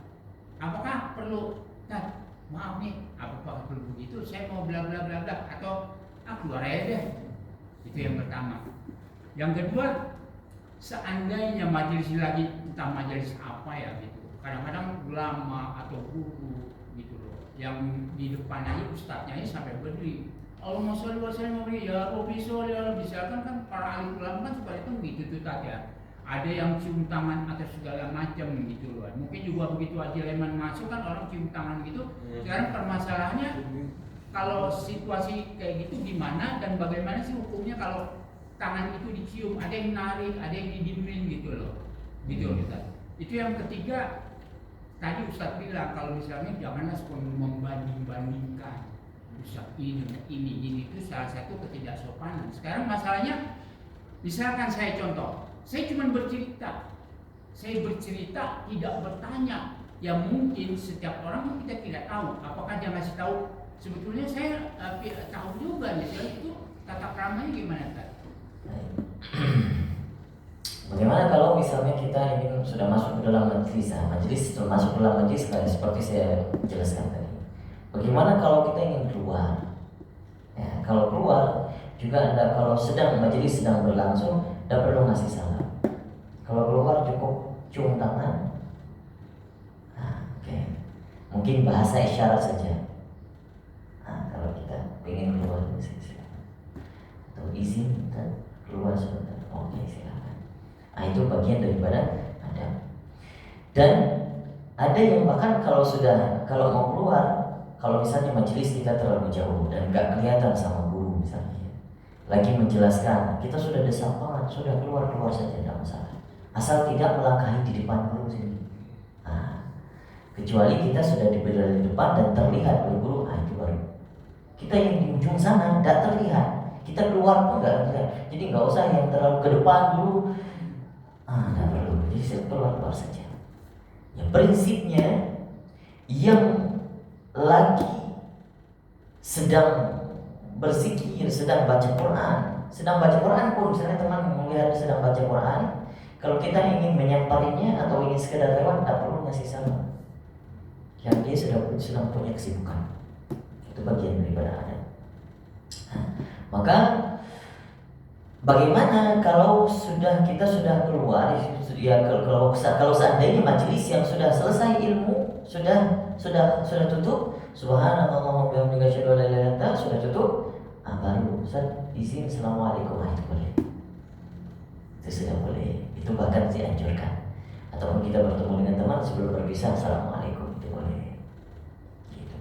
Apakah perlu? Nah, maaf nih, apakah perlu begitu? Saya mau bla bla bla bla atau keluar aja deh. Itu yang pertama. Yang kedua, seandainya majelis lagi entah majelis apa ya gitu. Kadang-kadang ulama atau guru gitu loh, yang di depan aja ustadznya aja sampai berdiri. Allahumma sholli wa sallim ya Rabbi sholli ala, misalkan kan para ahli ulama kan suka itu gitu tuh tadi ya. Ada yang cium tangan atau segala macam gitu loh. Mungkin juga begitu aja leman masuk kan orang cium tangan gitu. Sekarang permasalahannya kalau situasi kayak gitu gimana dan bagaimana sih hukumnya kalau tangan itu dicium, ada yang narik, ada yang didiemin gitu loh. Gitu loh Ustaz. Itu yang ketiga. Tadi Ustaz bilang kalau misalnya janganlah membanding-bandingkan Ustaz ini itu salah satu ketidaksopanan. Sekarang masalahnya misalkan saya contoh, saya cuma bercerita tidak bertanya. Ya mungkin setiap orang kita tidak tahu apakah dia ngasih tahu. Sebetulnya saya tahu juga misalnya itu tata keramanya gimana tadi. Bagaimana kalau misalnya kita ingin sudah masuk ke dalam majelis setelah masuk ke dalam majelis seperti saya jelaskan tadi. Bagaimana kalau kita ingin keluar? Ya, kalau keluar juga kalau majelis sedang berlangsung, tidak perlu ngasih salam. Kalau keluar cukup cium tangan. Oke. Mungkin bahasa isyarat saja. Nah, kalau kita ingin keluar silakan. Atau izin kan keluar sebentar. Oke, silakan. Nah, itu bagian daripada adab. Dan ada yang bahkan kalau mau keluar, kalau misalnya majelis kita terlalu jauh dan nggak kelihatan sama guru misalnya, lagi menjelaskan, kita sudah desapan, sudah keluar saja, tidak masalah. Asal tidak melangkahi di depan guru sini. Nah, kecuali kita sudah berada di depan dan terlihat oleh guru, itu baru. Kita yang di ujung sana tidak terlihat, kita keluar pun tidak terlihat. Jadi nggak usah yang terlalu ke depan dulu. Tidak perlu. Jadi saya keluar saja. Ya, prinsipnya yang lagi sedang berzikir, sedang baca Quran pun, misalnya teman melihat sedang baca Quran, kalau kita ingin menyampaikannya atau ingin sekedar lewat, tidak perlu ngasih salam. Yang dia sedang punya kesibukan. Itu bagian daripada adab. Maka bagaimana kalau kita sudah keluar, ya kalau seandainya majelis yang sudah selesai ilmu, sudah tutup, subhanallah wa bihamdihi asyhadu an la ilaha illa anta, sudah tutup, baru Ustaz izin assalamualaikum, itu boleh. Itu sudah boleh. Itu bahkan dianjurkan. Ataupun kita bertemu dengan teman sebelum berpisah, assalamualaikum, itu boleh. Gitu.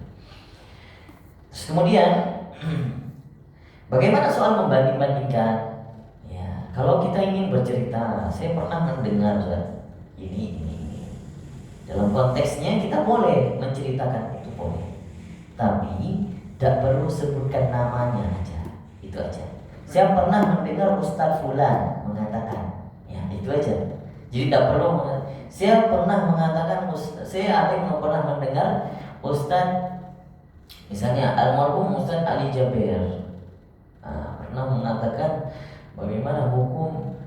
Terus kemudian bagaimana soal membanding-bandingkan? Kalau kita ingin bercerita, saya pernah mendengar ini. Dalam konteksnya kita boleh menceritakan, itu boleh. Tapi tidak perlu sebutkan namanya aja, itu aja. Saya pernah mendengar Ustadz Fulan mengatakan, itu aja. Jadi tidak perlu. Saya pernah mengatakan, saya ada yang pernah mendengar Ustadz, misalnya almarhum Ustadz Ali Jaber pernah mengatakan bagaimana hukum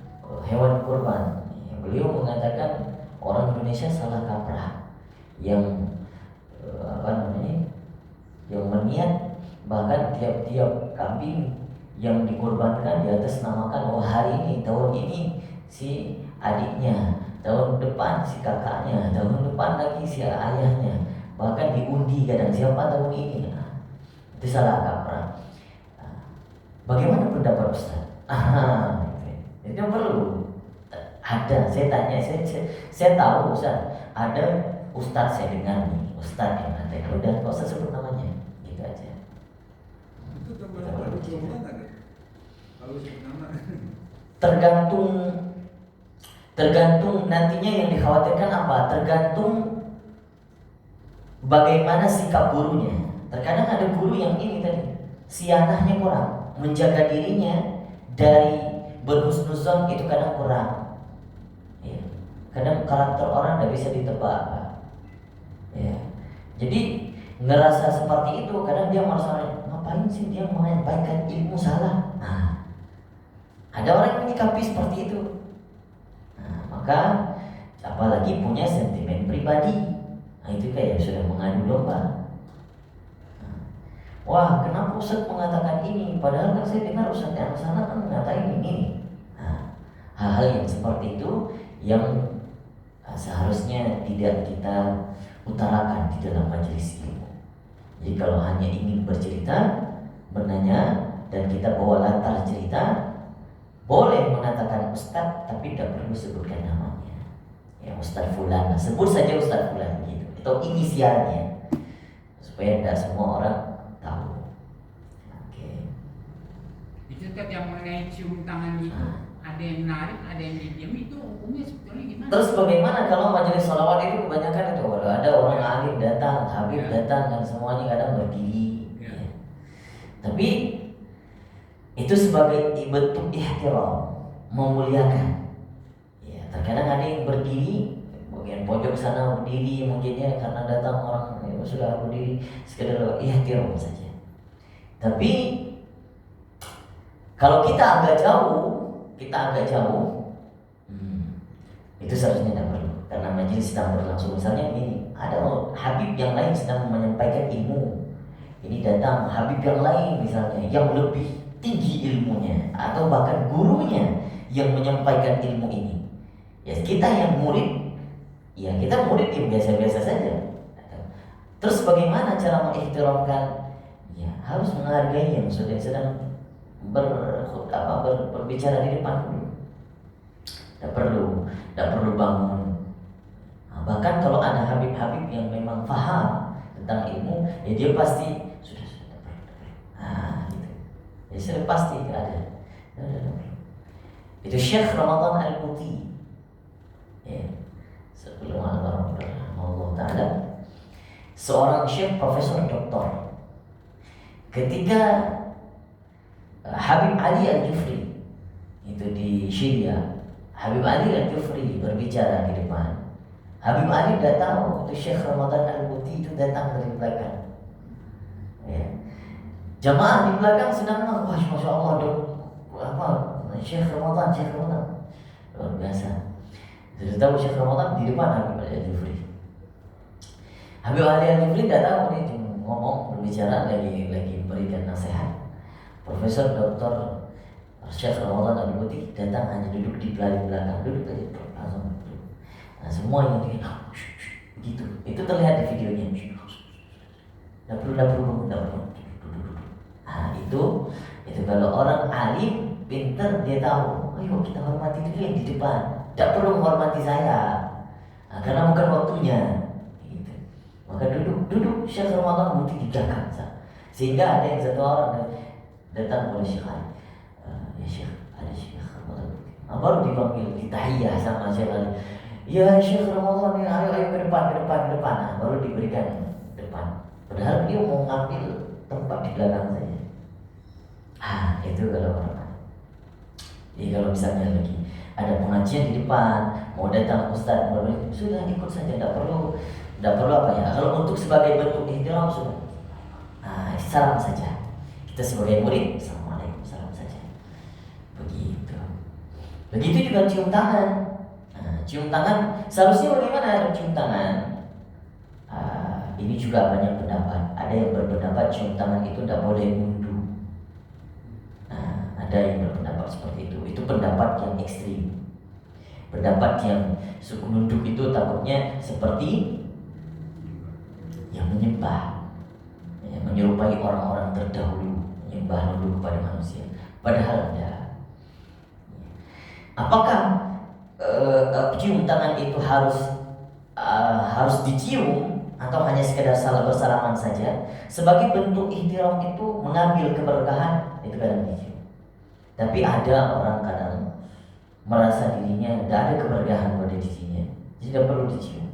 hewan kurban. Beliau mengatakan orang Indonesia salah kaprah yang yang berniat bahkan tiap-tiap kambing yang dikurbankan di atas namakan, hari ini, tahun ini si adiknya, tahun depan si kakaknya, tahun depan lagi si ayahnya, bahkan diundi kadang siapa tahun ini. Itu salah kaprah. Bagaimana pendapat Ustaz? Itu perlu. Ada, saya tanya, saya tahu Ustaz, ada Ustaz saya dengar nih, Ustaz yang ada, udah nggak usah sebut namanya, gitu aja. Itu termasuk diomong nggak deh? Kalau sebut nama? Tergantung nantinya yang dikhawatirkan apa? Tergantung bagaimana sikap gurunya. Terkadang ada guru yang ini tadi, sianahnya kurang, menjaga dirinya dari berhusnuzon itu kadang kurang. Kadang karakter orang tidak bisa ditebak. Jadi ngerasa seperti itu, kadang dia merasa ngapain sih dia menyampaikan ilmu salah. Ada orang yang menyikapi seperti itu. Maka apalagi punya sentimen pribadi, itu kayak sudah mengadu domba. Wah, kenapa Ustaz mengatakan ini? Padahal kan saya dengar Ustaz yang sana kan mengatakan ini. Hal-hal yang seperti itu yang seharusnya tidak kita utarakan di dalam majelis ilmu. Jadi kalau hanya ingin bercerita, bertanya, dan kita bawa latar cerita, boleh mengatakan Ustaz, tapi tidak perlu sebutkan namanya. Ustaz Fulan, sebut saja Ustaz Fulan gitu, atau inisialnya, supaya tidak semua orang tahu. Itu kan yang mengenai cium tangan itu, ada yang menarik, ada yang diam, itu hukumnya sebetulnya gimana? Terus bagaimana kalau majelis sholawat itu kebanyakan itu ada orang alim datang, habib datang, dan semuanya kadang berdiri. Tapi itu sebagai bentuk ihtiram, memuliakan. Terkadang ada yang berdiri, bagian pojok sana berdiri, mungkinnya karena datang orang sudah berdiri sekedar ihtiram saja. Tapi kalau kita agak jauh, itu seharusnya tidak perlu, karena majelis sedang berlangsung. Misalnya ini ada habib yang lain sedang menyampaikan ilmu, ini datang habib yang lain misalnya yang lebih tinggi ilmunya, atau bahkan gurunya yang menyampaikan ilmu ini. Kita yang murid, kita murid yang biasa-biasa saja. Terus bagaimana cara mengihtiramkan? Ya, harus menghargai yang sedang berbicara di depan dulu. Tidak perlu bangun. Nah, bahkan kalau ada habib-habib yang memang paham tentang ilmu, ya dia pasti sudah. Nah, gitu. Ya sudah pasti ada. Itu Syekh Ramadan Al-Buti. Ya, sebelum Allah Taala, seorang syekh profesor doktor. Ketika Habib Ali Al-Jufri itu di Syria, Habib Ali Al-Jufri berbicara di depan. Habib Ali tidak tahu itu Syekh Ramadan Al-Buti itu datang dari belakang. Ya. Jamaah di belakang sedang wah masya Allah dok, Syekh Ramadan luar biasa. Sudah tahu Syekh Ramadan di depan Habib Ali Al-Jufri. Habib Ali Al-Jufri tidak tahu ini cuma ngomong berbicara lagi berikan nasihat. Profesor Dr. Syekh Ramadan Al-Buti datang hanya duduk di belakang, duduk aja langsung duduk. Nah, semua yang begitu. Itu terlihat di videonya. Tidak perlu. Nah, itu kalau orang alim pintar dia tahu. Ayo kita hormati dulu yang di depan. Tidak perlu menghormati saya. Nah, karena bukan waktunya. Gitu. Maka duduk Syekh Ramadan Al-Buti di belakang. Sehingga ada yang satu orang datang oleh Syekh Ali. Ya Syekh, ada Syekh Ramadan. Baru dipanggil ditahiyah sama Syekh Ali. Ya Syekh Ramadan, ayo ke depan. Nah, baru diberikan depan. Padahal dia mau ngambil tempat di belakang saja. Itu kalau orang. Jadi kalau misalnya lagi ada pengajian di depan, mau datang ustaz, sudah ikut saja, tidak perlu apa ya. Kalau untuk sebagai bentuk ihtiram sudah. Salam saja. Kita sebagai murid, assalamualaikum, salam saja. Begitu juga cium tangan. Cium tangan seharusnya bagaimana ada cium tangan? Ini juga banyak pendapat. Ada yang berpendapat cium tangan itu tidak boleh nunduk. Ada yang berpendapat seperti itu. Itu pendapat yang ekstrim. Pendapat yang suku nunduk itu takutnya seperti yang menyembah, menyerupai orang-orang terdahulu, menyembah nunduk kepada manusia. Padahal tidak. Apakah cium tangan itu harus dicium atau hanya sekedar bersalaman saja? Sebagai bentuk ihtiram itu mengambil keberkahan, itu kadang dicium. Tapi ada orang kadang merasa dirinya tidak ada keberkahan pada dirinya, tidak perlu dicium.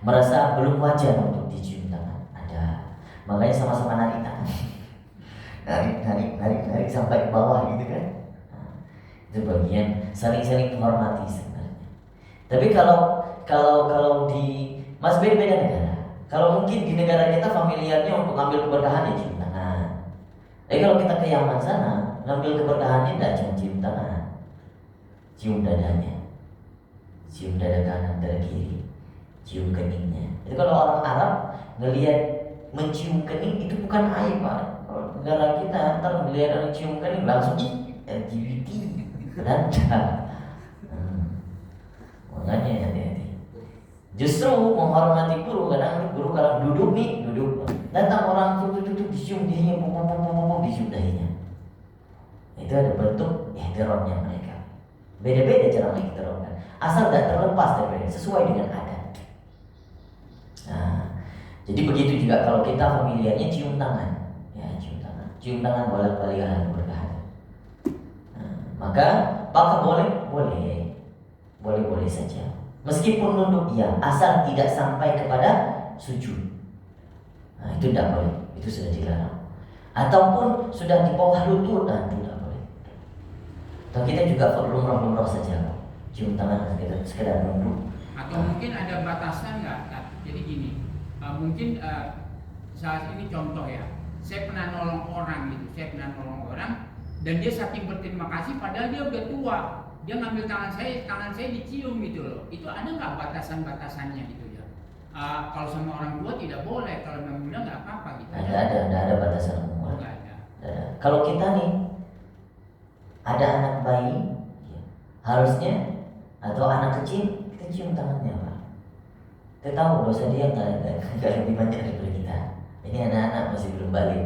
Merasa belum wajar untuk dicium tangan. Ada. Makanya sama-sama narik tangan. narik sampai ke bawah gitu kan. Itu bagian saling menghormati sebenarnya. Tapi kalau di beda negara. Kalau mungkin di negara kita familiarnya untuk ambil keberkahan ya cium tangan. Tapi kalau kita ke Yaman sana, ngambil keberkahannya tidak cuma cium tangan, cium dadanya, cium dada kanan, dada kiri, cium keningnya. Jadi kalau orang Arab ngelihat mencium kening itu bukan aib, Pak. Kalau negara kita ntar ngelihat orang cium kening langsung LGBT. Makanya hati-hati. Justru menghormati guru, kadang guru kalau duduk datang orang duduk dicium dirinya, dicium dahinya. Itu ada bentuk ihtiramnya mereka. Beda-beda cara mengihtiramkan. Asal tidak terlepas dari sesuai dengan adat. Jadi begitu juga kalau kita familiarnya cium tangan, cium tangan bolak-balik berkah. Maka apakah boleh saja. Meskipun nunduk asal tidak sampai kepada sujud. Itu tidak boleh, itu sudah dilarang. Ataupun sudah di bawah lutut, tidak boleh. Atau kita juga lumrah saja, cium tangan sekedar nunduk. Atau mungkin ada batasan nggak? Jadi gini, mungkin saat ini contoh ya, saya pernah nolong orang dan dia saking berterima kasih padahal dia udah tua, dia ngambil tangan saya dicium gitu loh. Itu ada nggak batasannya gitu ya? Kalau sama orang tua tidak boleh, kalau memang muda nggak apa-apa gitu. Ada batasan umur. Nggak ada. Kalau kita nih ada anak bayi, harusnya atau anak kecil kita cium tangannya, Pak. Kita tahu dosa dia nggak lebih banyak daripada kita. Ini anak-anak masih belum balik,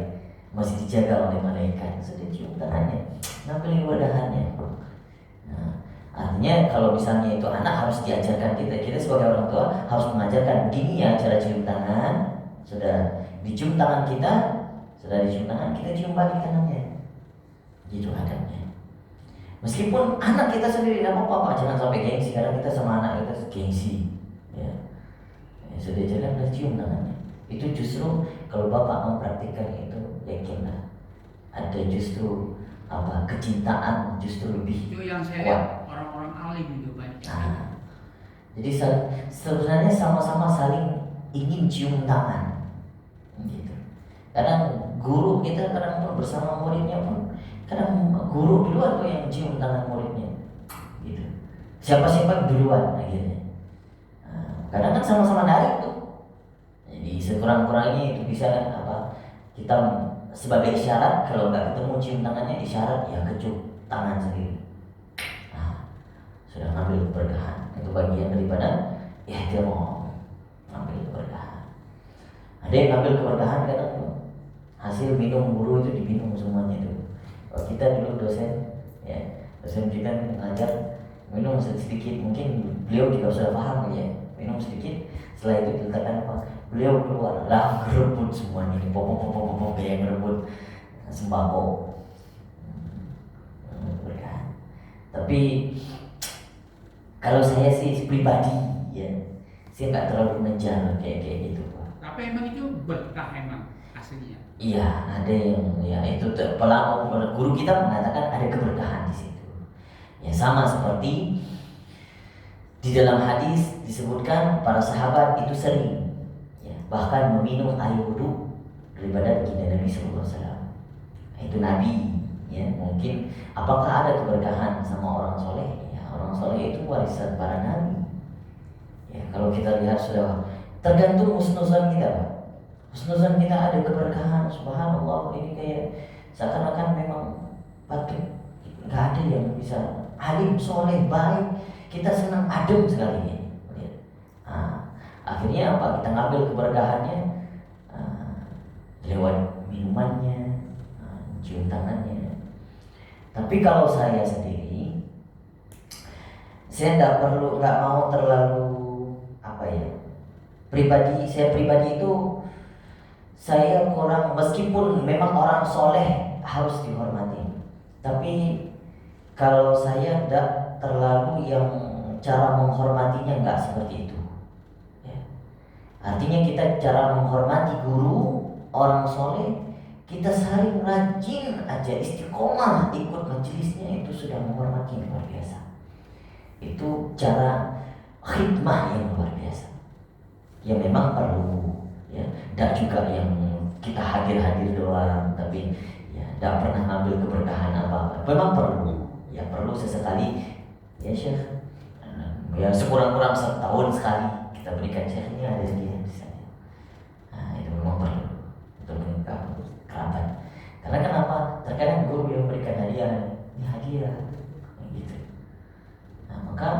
masih dijaga oleh malaikat. Sudah cium tangannya, ngambil wadahannya. Nah, artinya kalau misalnya itu anak harus diajarkan, kita sebagai orang tua harus mengajarkan begini ya cara cium tangan. Sudah dicium tangan kita, kita cium balik tangannya. Gitu adabnya. Meskipun anak kita sendiri tidak apa-apa, jangan sampai gengsi. Karena kita sama anak kita gengsi, ya. Sudah jalan dan cium tangannya. Itu justru kalau bapak mempraktikkan itu, yakinlah ada justru kecintaan justru lebih Itu yang saya kuat. lihat orang-orang alim itu banyak. Nah, jadi sebenarnya sama-sama saling ingin cium tangan, gitu. Kadang guru kita kadang pun bersama muridnya pun kadang guru duluan tuh yang cium tangan muridnya, gitu. Siapa duluan akhirnya. Nah, kadang kan sama-sama dari tuh. Jadi sekurang-kurangnya itu bisa kita sebagai isyarat, kalau nggak ketemu cium tangannya, isyarat ya kecup tangan sendiri. Nah, sudah ngambil keberkahan. Itu bagian daripada ya dia mau ngambil keberkahan. Ada yang ngambil keberkahan kadang hasil minum guru itu diminum semuanya itu. Kalau kita dulu dosen kita mengajar minum sedikit, mungkin beliau juga sudah paham ya, minum sedikit. Setelah itu diletakkan beliau keluar lah, merebut semuanya, pop kayak merebut sembako. Berkah. Tapi kalau saya sih pribadi ya, saya nggak terlalu mengejar kayak gitu, Pak. Tapi emang itu berkah emang aslinya. Iya, ada yang ya itu guru kita mengatakan ada keberkahan di situ. Ya sama seperti di dalam hadis disebutkan para sahabat itu sering bahkan meminum air wudhu daripada baginda Nabi Sallallahu Alaihi Wasallam. Itu Nabi, ya mungkin apakah ada keberkahan sama orang soleh? Ya orang soleh itu warisan para nabi. Ya kalau kita lihat sudah tergantung husnuzan kita, Pak. Husnuzan kita ada keberkahan, subhanallah, ini kayak seakan-akan memang patut, nggak ada yang bisa alim soleh baik, kita senang adem sekali ya. Akhirnya kita ngambil keberkahannya lewat minumannya, cium tangannya. Tapi kalau saya sendiri, saya nggak mau terlalu saya pribadi itu saya kurang, meskipun memang orang soleh harus dihormati, tapi kalau saya tidak terlalu yang cara menghormatinya nggak seperti itu. Artinya kita cara menghormati guru, orang soleh, kita sering rajin aja istiqomah ikut majelisnya, itu sudah menghormati luar biasa. Itu cara khidmah yang luar biasa. Ya memang perlu, ya, tidak juga yang kita hadir doang, tapi ya tidak pernah ngambil keberkahan apa. Memang perlu, ya perlu sesekali, ya Syekh. Ya sekurang-kurang setahun sekali kita berikan Syekh, ini ada sekian di sana. Nah itu memang perlu untuk mengungkap kerabat. Karena kenapa? Terkadang guru yang memberikan hadiah, ini hadiah, gitu. Nah maka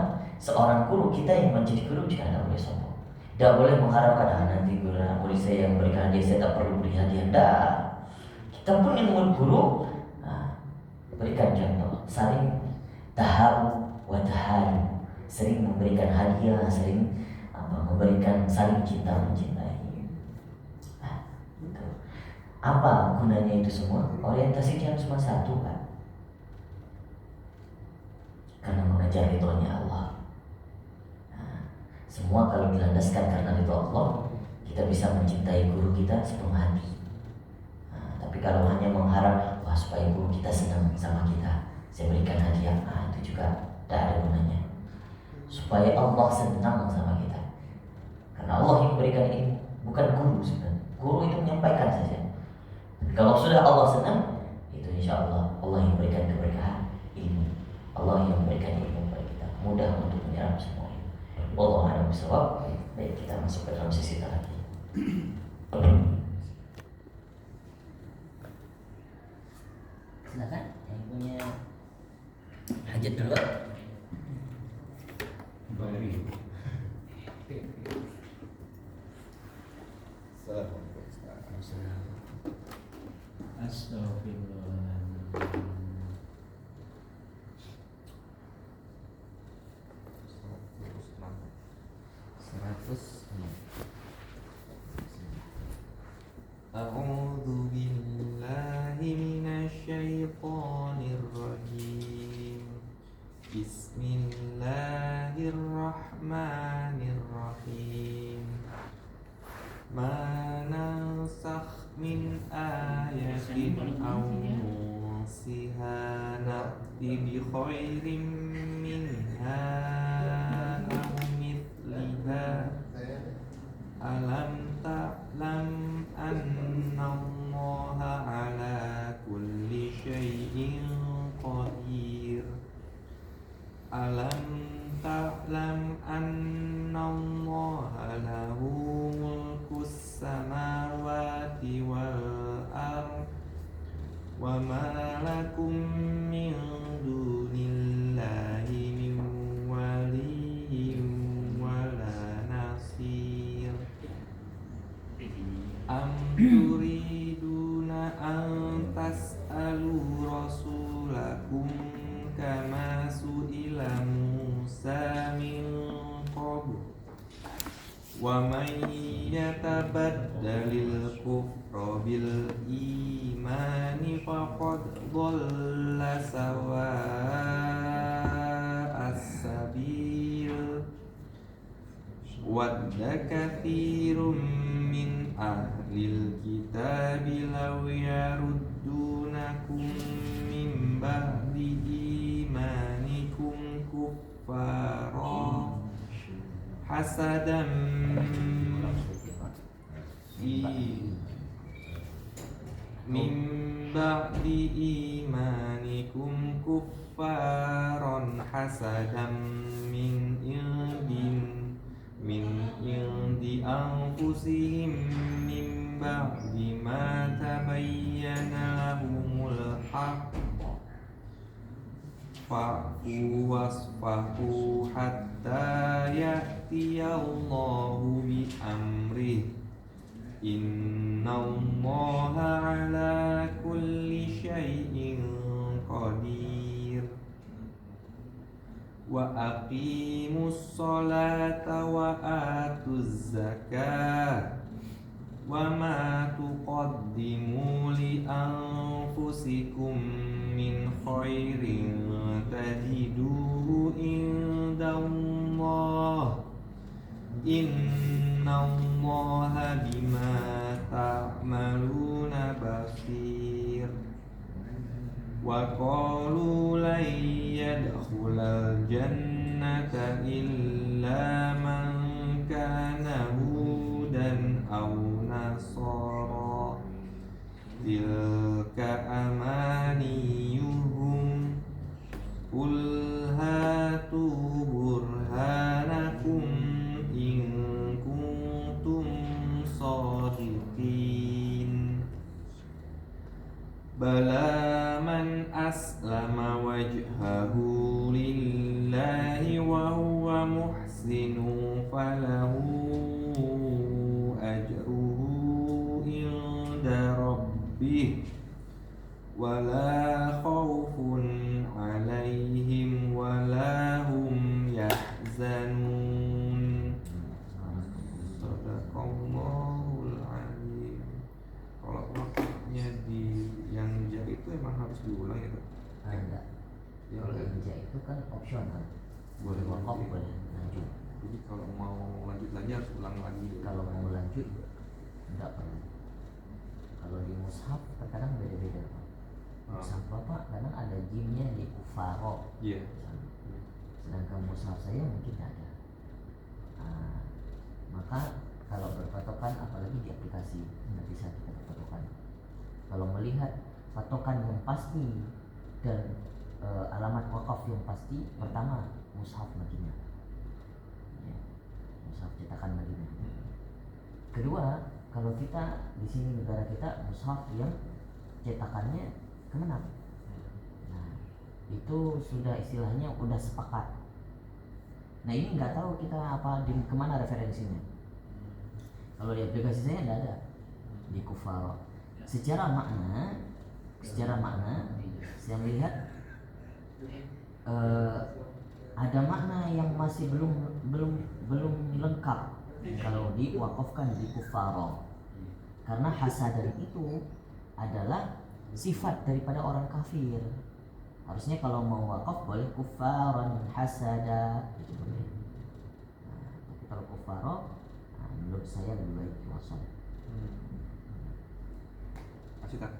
seorang guru, kita yang menjadi guru juga tidak boleh sombong. Tidak boleh mengharapkan nanti guru murid saya yang memberikan hadiah, saya tak perlu beri hadiah. Tidak. Kita pun yang murid guru, berikan contoh, saling tahabu wa taharu, sering memberikan hadiah, sering memberikan saling cinta mencintai. Gitu. Apa gunanya itu semua? Orientasinya cuma satu, Pak. Karena mengejar ridhonya Allah. Semua kalau dilandaskan karena ridho Allah, kita bisa mencintai guru kita sepenuh hati. Tapi kalau hanya mengharap supaya guru kita senang sama kita, saya berikan hadiah, itu juga tidak ada gunanya. Supaya Allah senang sama kita, karena Allah yang memberikan ini, bukan guru sebenarnya. Guru itu menyampaikan saja. Tapi kalau sudah Allah senang, itu insya Allah yang memberikan keberkahan ilmu. Allah yang memberikan ilmu kepada kita, mudah untuk menyerap semua ini. Wallahu a'lam bishawab. Baik, kita masuk ke dalam sesi terakhir. Silakan yang punya hajat dulu. Astagfirullahaladzim. 100. A'udzu billahi minasyaitonir rajim. Bismillahirrahmanirrahim. Ma nansakh min ayatin aw nunsiha na'ti bi khairin minha aw mithliha. Alam ta'lam annallaha ala kulli syai'in qadir. Alam ta'lam annallaha lahu mulkus samawati wal ard wa ma lakum min dunillahi min waliyyin wala nasir. Am turiduna an tas'alu rasulakum kama su'ila Musa min qabl wa man yatabaddalil kufra bil imani faqad dhalla sawa'as sabil. Wadda katsirun min ahlil kitabi law yaruddunakum min ba'di imanikum kuffara hasadan min ba'di imanikum kuffaran hasadan min indi anfusihim min ba'di ma tabayyana lahumul haqq fa'fu wasfahu hatta ya'tiyallahu bi amrih. Innallaha ala kulli syai'in qadir. Wa aqimus sholata wa atuz zakah wa ma tuqaddimu li anfusikum min khairin tajiduhu indallah. Innallaha bima ta'maluna basir. Wa qalu lan yadkhulal jannata illa man kana hudan aw nasara. Tilka amaniyuhum qul hatu burhanakum in kuntum shadiqin. Bala man aslama wajhahu lillahi wa huwa muhsinu falahu ajruhu inda rabbih wala khawfun alaihim wala hum yahzanun. Sadaqallahul alim. Kalau waktunya di yang jari itu emang harus diulang ya, Dok? Enggak. Ya, Kalau ijazah itu kan opsional. boleh Wakaf lanjut. boleh lanjut. Jadi kalau mau lanjut lagi harus ulang lagi dulu. Kalau mau lanjut enggak perlu. Kalau di mushaf terkadang beda-beda, Pak. Mushaf Bapak kadang ada jimnya di kufaro. Iya. Sedangkan mushaf saya mungkin ada. Maka kalau berpatokan, apalagi di aplikasi, nggak bisa kita berpatokan. Kalau melihat patokan yang pasti dan alamat wakaf yang pasti, pertama mushaf Madinah, ya, mushaf cetakan Madinah. Kedua, kalau kita di sini negara kita mushaf yang cetakannya Kemenang. Nah, itu sudah istilahnya udah sepakat. Nah ini nggak tahu kita apa di kemana referensinya. Kalau di aplikasi saya tidak ada di kufar. Secara makna saya melihat ada makna yang masih belum lengkap kalau diwakafkan di kufar. Karena hasadan itu adalah sifat daripada orang kafir. Harusnya kalau mau wakaf boleh kufaran hasada gitu boleh. Tapi kalau kufaro, menurut saya lebih baik wasal. Kasih tak.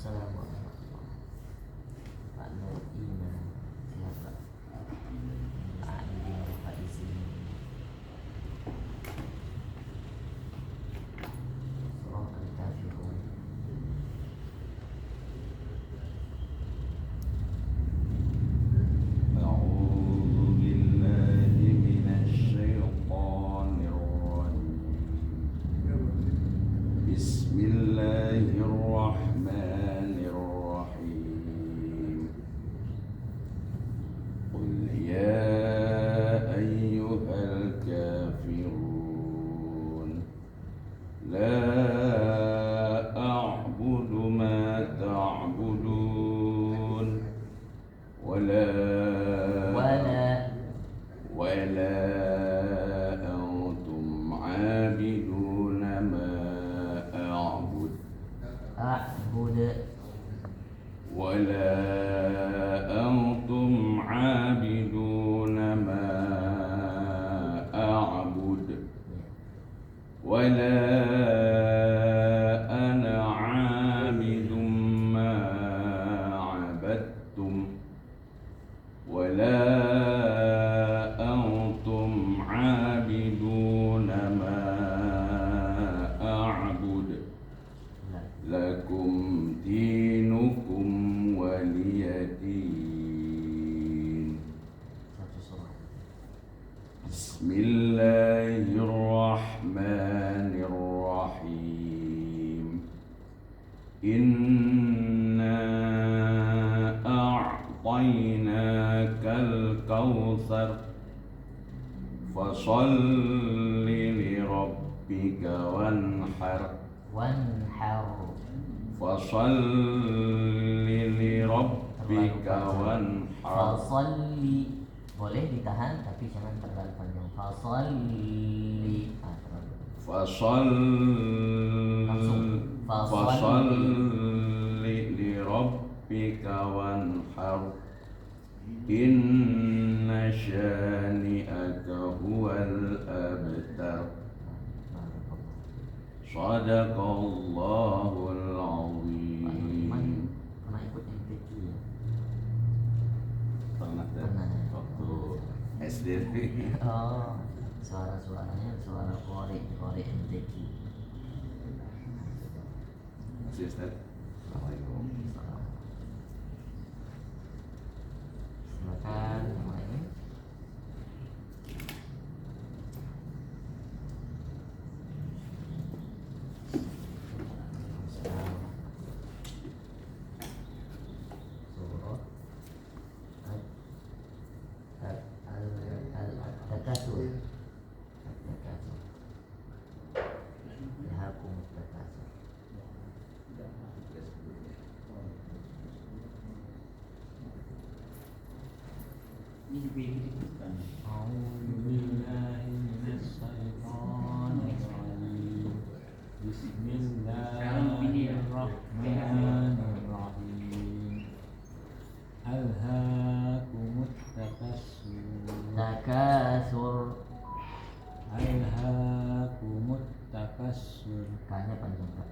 Assalamualaikum. Pak Nur Iman siapa? Pak Andi Pak Izin. Surah Al-Kafirun. أعوذ بالله من الشيطان الرجيم بسم الله الرحمن الرحيم قل يا أيها الكافرون لا أعبد ما تعبدون ولا أنتم عابدون ما أعبد ولا أنتم عابدون ما أعبد ولا أنا عابد ما عبدتم ولا أنتم عابدون ما أعبد لكم دينكم ولي دين بسم الله الرحمن الرحيم إنا أعطيناك الكوثر فصل لربك وانحر فصل لربك وانحر Fasalli boleh ditahan tapi jangan terlalu panjang. Fasalli فصل لربك وانحر إن شانئك هو الأبتر صدق الله العظيم. Pernah ikut MTQ ya? Pernah waktu SD. Oh, suara-suaranya suara korek MTQ. Sister. Assalamualaikum. Silakan yang lain. Surah Al-Takatsur. Yahakumut takatsur. أعوذ بالله من الشيطان الرجيم بسم الله الرحمن الرحيم ألهاكم التكاثر ألهاكم التكاثر Kayaknya panjang Pak.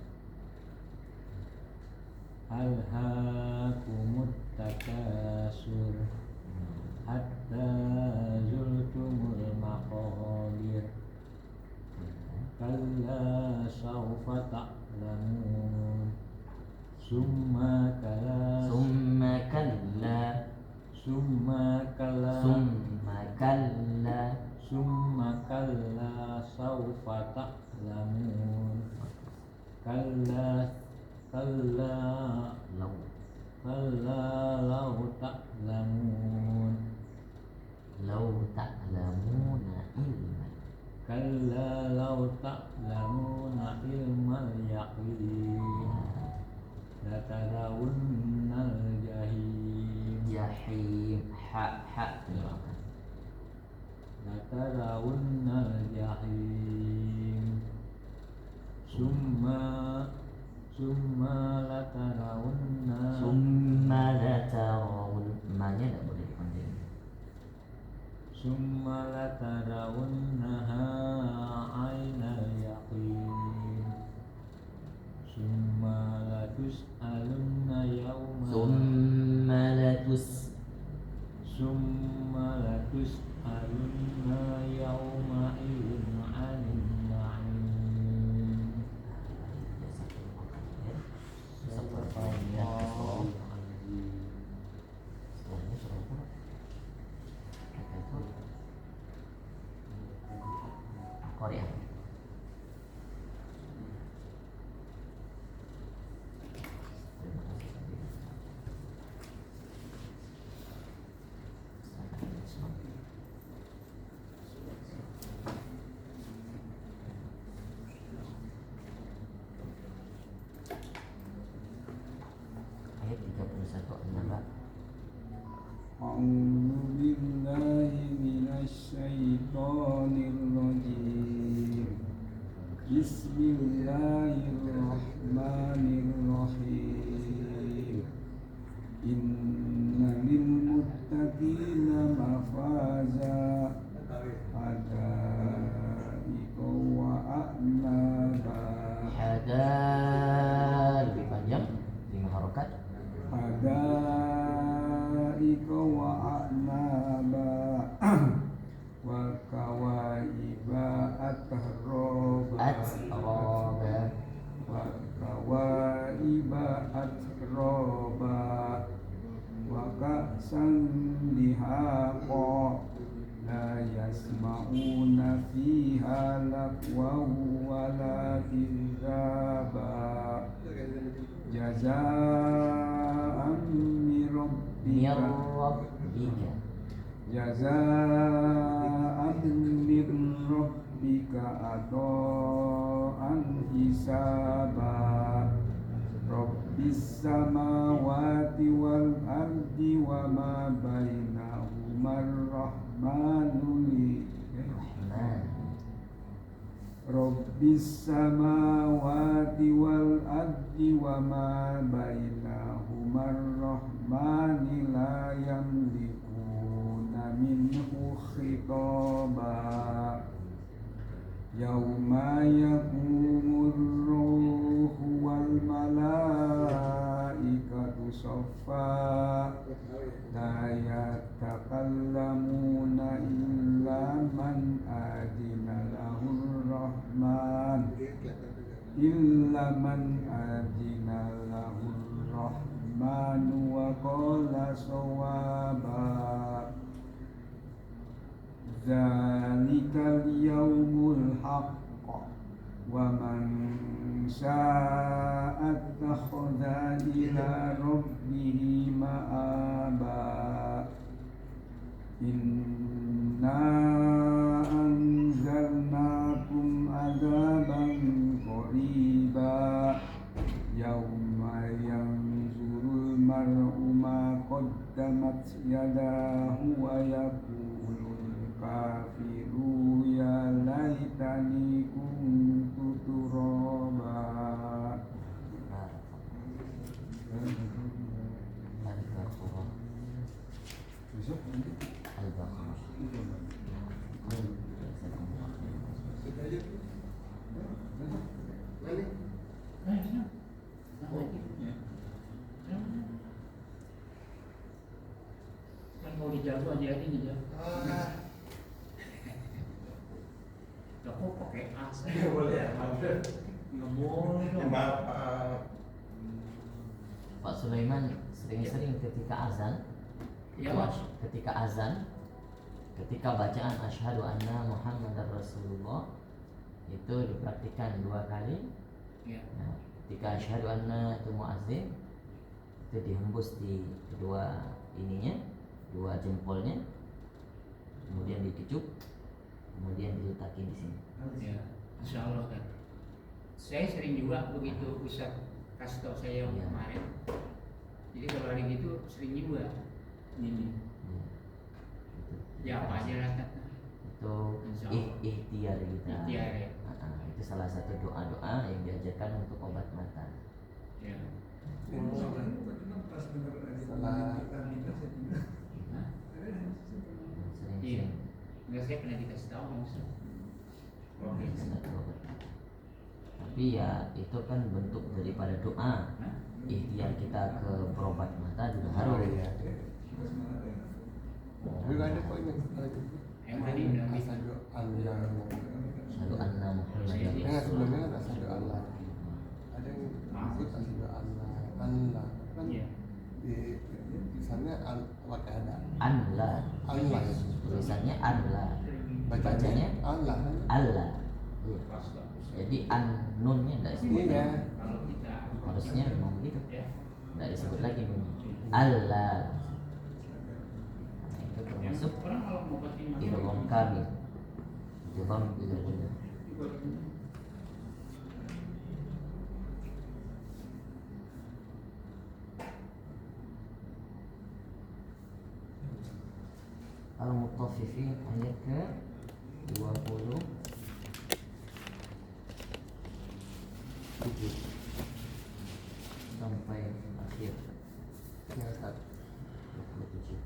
ألهاكم التكاثر حتى زرتم المقابر كلا سوف تعلمون ثم كلا سوف تعلمون kalla kalla Lau. kalla law ta'lamun Lau ta'lamuna ilman. kalla law ta'lamuna ilmal yaqin latarawunnal jahim Jahim. Ha dimakan. latarawunnal jahim summa latarawunna Summa latarawun. Ma-nya tidak boleh dipanjang. summa latarawunnaha ainal yaqin summa latus'alunna yawma Summa latus'alunna yawma idzin 'anil na'im Korea. Ayat 31 An-Naba. أعوذ بالله من الشيطان الرجيم بسم الله الرحمن الرحيم إن للمتقين مفازا حدائق وأعنابا Lebih panjang 5 harokat. حدائق وأعنابا وكواعب أترابا وكواعب أترابا وكأسا دهاقا لا يسمعون فيها لغوا ولا كذابا جزاء من ربك Rabbika. جزاء من ربك عطاء حسابا رب السماوات والأرض وما بينهما الرحمن رب السماوات والأرض وما بينهما الرحمن لا يملكون منه خطابا يوم يقوم الروح والملائكة صفا لا يتكلمون إلا من أذن له الرحمن وقال صوابا ذلك اليوم الحق ومن شاء اتخذ إلى ربه مآبا إنا أنزلناكم عذابا قريبا يوم ينظر المرء ما قدمت يداه ويقول الكافر يا ليتني كنت ترابا Kan mau dijago aja ini aja. Kok pakai as? Boleh ya, Nggak boleh dong. Pak Sulaiman sering-sering ketika azan, Iya, Mas. ketika bacaan asyhadu anna Muhammadar Rasulullah itu dipraktikkan 2 kali Ya. Nah, ketika asyhadu anna itu muazzin itu dihembus di kedua ininya, dua jempolnya, kemudian ditutup, kemudian diletakin di sini. Ya, insya Allah kan. Saya sering juga begitu Ustaz kasih tahu saya yang Ya. kemarin. Jadi kalau hari gitu sering juga ini. Ya. Itu. Ya apa aja lah kan. Itu Insya Allah. ikhtiar kita. Ikhtiar ya. Itu salah satu doa-doa yang diajarkan untuk obat mata. Ya. Soalnya bukan pas dengar ada kita saya juga. Hah? Sering-sering. Iya. Enggak, saya pernah dikasih tahu Bang Ustaz. Oke. Tapi ya itu kan bentuk daripada doa. Hah? Ikhtiar kita ke berobat mata juga harus. Tapi ada kok ini Emang ini udah bisa. asadu Allah. Selalu anna Muhammadan Enggak sebelumnya kan asadu Allah. Ada yang ikut asadu Allah. Allah kan Iya. di sana pakai ada Allah. Allah ya. Tulisannya Allah. Bacanya Allah kan. Allah. Iya. Jadi nunnya tidak disebut. Iya. Kalau kita Harusnya memang begitu. ya. Tidak disebut lagi nunnya. Allah. Nah, itu termasuk Orang kalau mau batin mati. idgham kamil. Idgham bila guna. Al-Mutaffifin ayat ke 20 sampai akhir Ya, Ustaz. 27.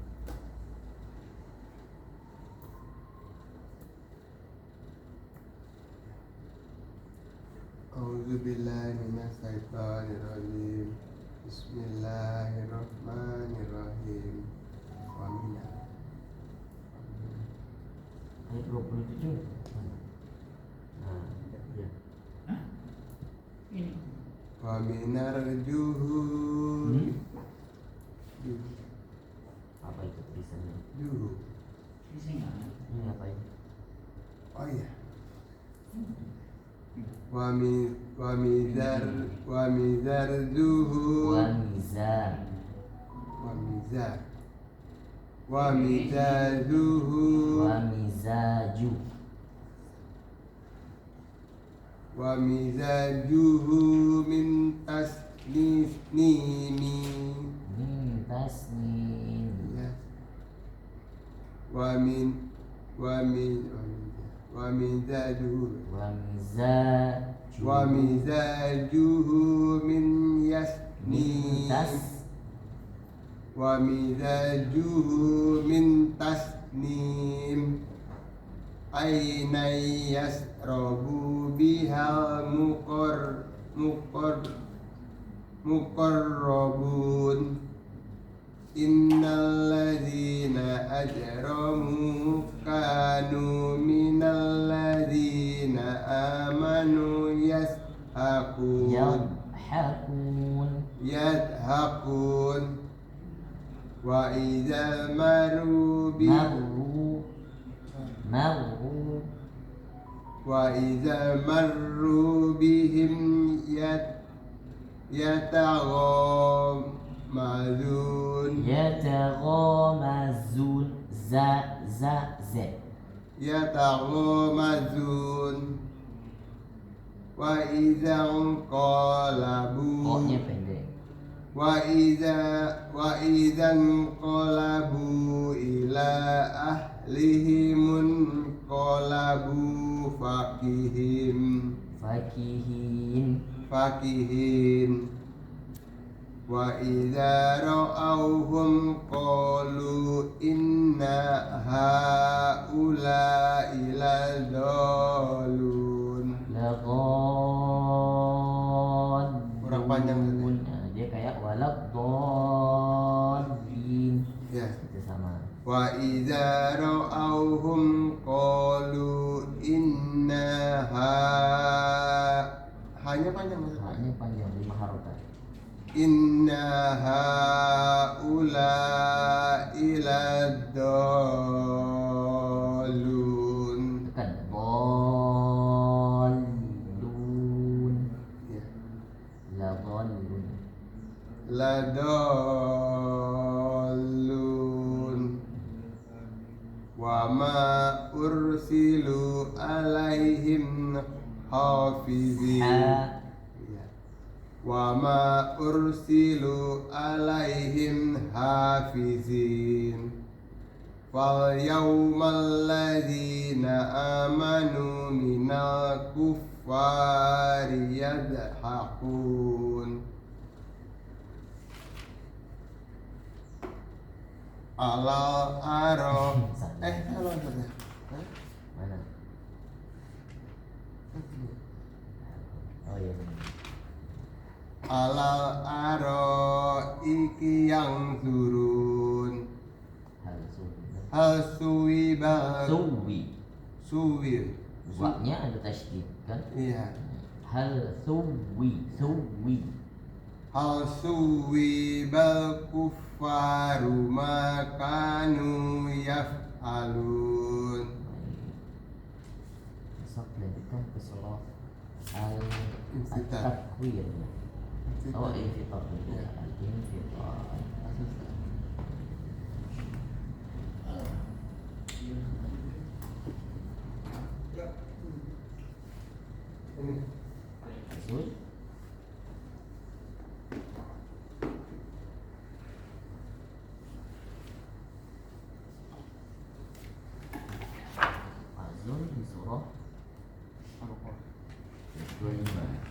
A'udzu billahi minasy syaithanir rajim. Bismillahirrahmanirrahim. Amin. Ayat 27. Nah, ya. Hah? Ini. Wa minar juhud. Apa itu tulisannya? Juhud. Ini saya nggak ngerti. Ini apa ini? Oh iya. Wa mizar juhud. Wa mizan. Wa mizajuhu. Wa mizaju. Wa mizajuhu min tasnimi. Min tasnim. Ya. Wa mizajuhu. Wa mizaju. Wa mizajuhu min Min yasnim. tas. Wa mizajuhu min tasnim. Aina yasrabu biha muqarrabun. Innal ladzina ajramu kanu minal ladzina amanu yadhakun wa idza maru bihim yataghamazun wa idza qalabu O-nya pendek. wa idza qalabu ila ahlihimun qalabu fakihin wa idza ra'awhum qalu inna haula ila dhalun. Kurang panjang tadi. Nah, dia kayak waladhdallin. Ya. Itu sama. Wa idza ra'awhum qalu inna hanya panjang Mas. Hanya panjang 5 harokat. Inna haula ila dhalun. Tekan. Dallun. Ya. ladallun wa ma ursilu alaihim hafizin wa ma ursilu alaihim hafizin fal yawmal ladzina amanu minal kuffari yadhakun alal aro halo mana? Oh iya. Alal aro iki yang turun hal suwi bal suwi Waknya ada tasydid kan? iya Hal suwi hal suwi bal kuffaru makanu yaf'alun. Besok lanjutkan ke sholat Infitar. Al-Takwir. Oh, infitar dulu. Al-infitar. Azul. Azul di surah 25.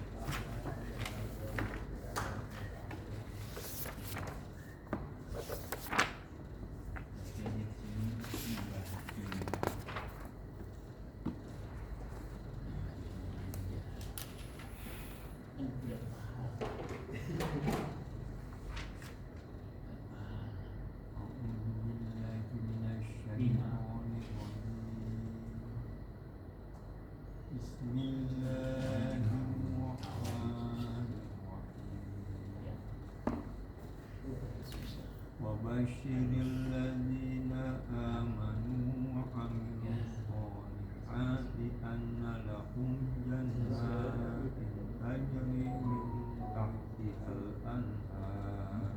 وبشر الذين آمنوا وعملوا الصالحات أن لهم جنات تجري من تحتها الأنهار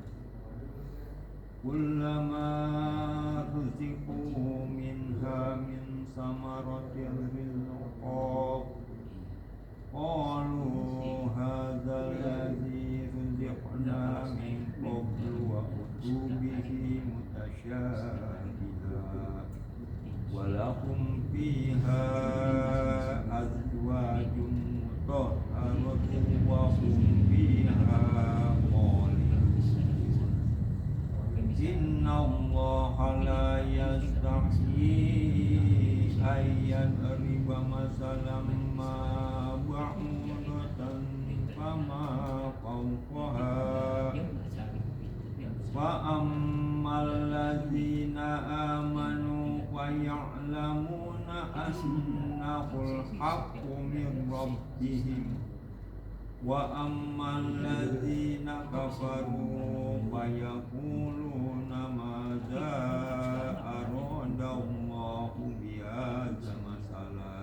كلما رزقوا منها من ثمرة رزقا قالوا هذا الذي رزقنا من قبل وأتوا به متشابها ولهم فيها أزواج مطهرة وهم فيها خالدون إن الله لا يستحيي أن يضرب مثلا ما بعوضة فما فوقها فأما الذين آمنوا ويعلمون أنه الحق من ربهم وأما الذين كفروا فيقولون ماذا أراد الله بهذا مثلا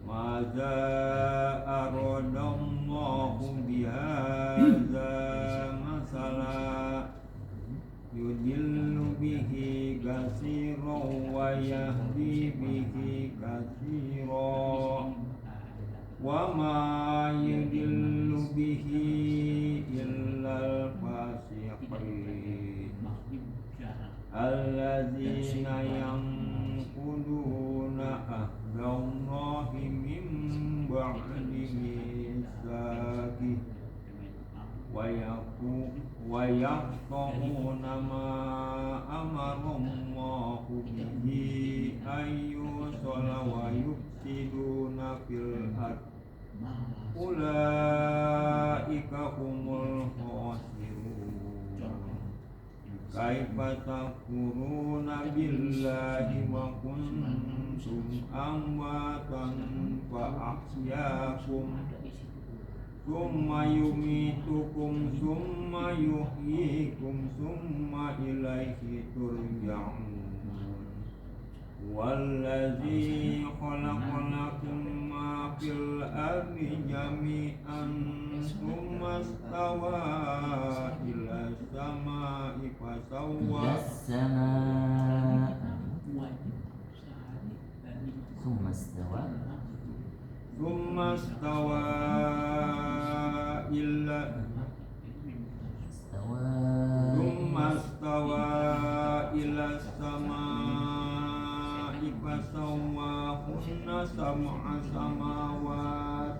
ماذا أراد الله بهذا مثلا يضل به كثيرا ويهدي به كثيرا وما يضل به إلا الفاسقين الذين ينقضون عهد الله من بعد ميثاقه ويقطعون ما أمر الله به أن يوصل ويفسدون في الأرض أولئك هم الخاسرون كيف تكفرون بالله وكنتم أمواتا فأحياكم ثم يميتكم ثم يحييكم ثم إليه ترجعون والذي خلق لكم fil ardi jami'an summa stawa ila samai fasawwa ثم استوى summa stawa ila summa stawa ila samai fasawwahunna sab'a samawat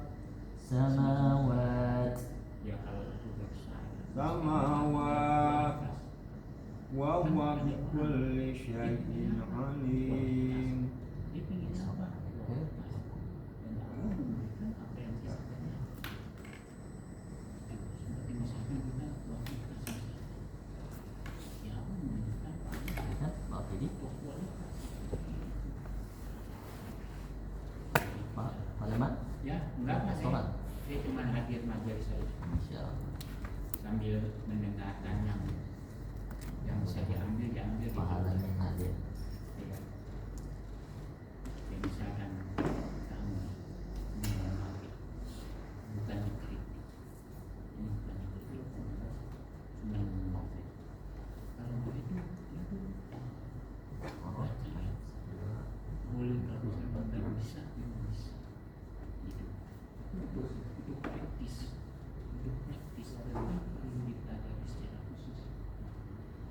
samawat Ya kalau itu besar. samawat wa huwa bi kulli syai'in alim. Dia pengen apa? Pak Fedi, Pak Leman, Ya, enggak Mas. sholat. Saya cuma hadir majelis saja. Masya Allah. Sambil mendengarkan yang bisa diambil gitu. Pahalanya hadir. Ya. Ya, misalkan kamu menghormati, bukan kritik. Ini bukan kritik, cuma menghormati. Kalau begitu, itu Oh, boleh kalau misalkan bisa, bisa. Itu praktis, dan perlu dipelajari secara khusus.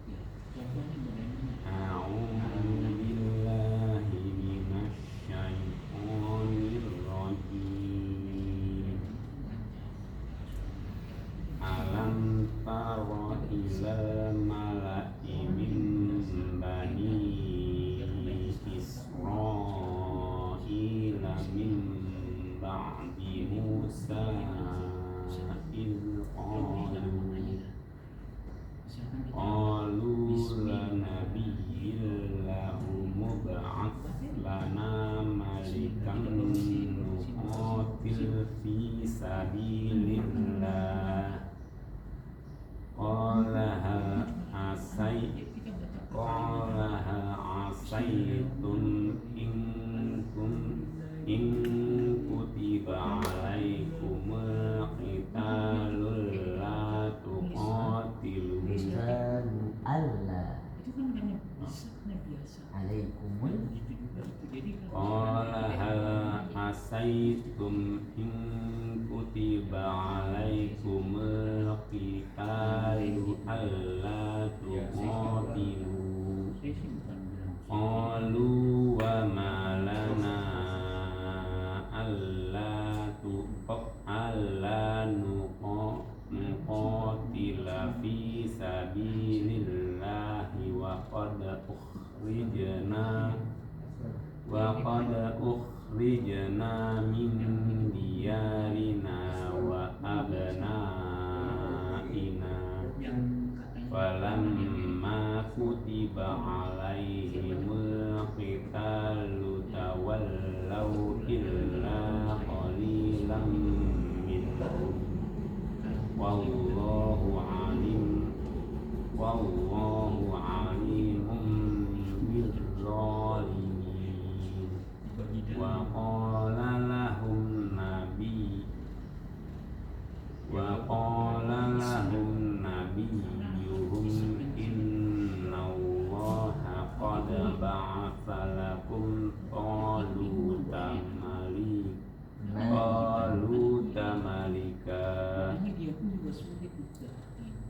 Ya, contohnya bagaimana? A'udzu billahi minasy syaithanir rajim. Alam tara ila mala'i min bani Israila min ba'di Musa il qalu lanabiyyin lahu mub'ats lana malikan nuqatil fi sabilillah qala asaytum in kutiba alaikumul qitalul la tuqatilu Allah Itu kan hanya bisa, hanya biasa. alaikumul Itu juga. Jadi qala hal asaytum in kutiba alaikumul qitalu alla tuqatilu saya sih bukan bilang. qalu wa ma lana alla nuqatila fi sabilillahi wa qad ukhrijna min diyarina wa abnaina Yang katanya falamma kutiba alaihimul qitalu tawallaw illa qalilan minhum wallahu alimun bizzalimin wa qala lahum nabiyyuhum inna allaha qad ba'atha lakum taluta malika ini dia pun juga sulit juga.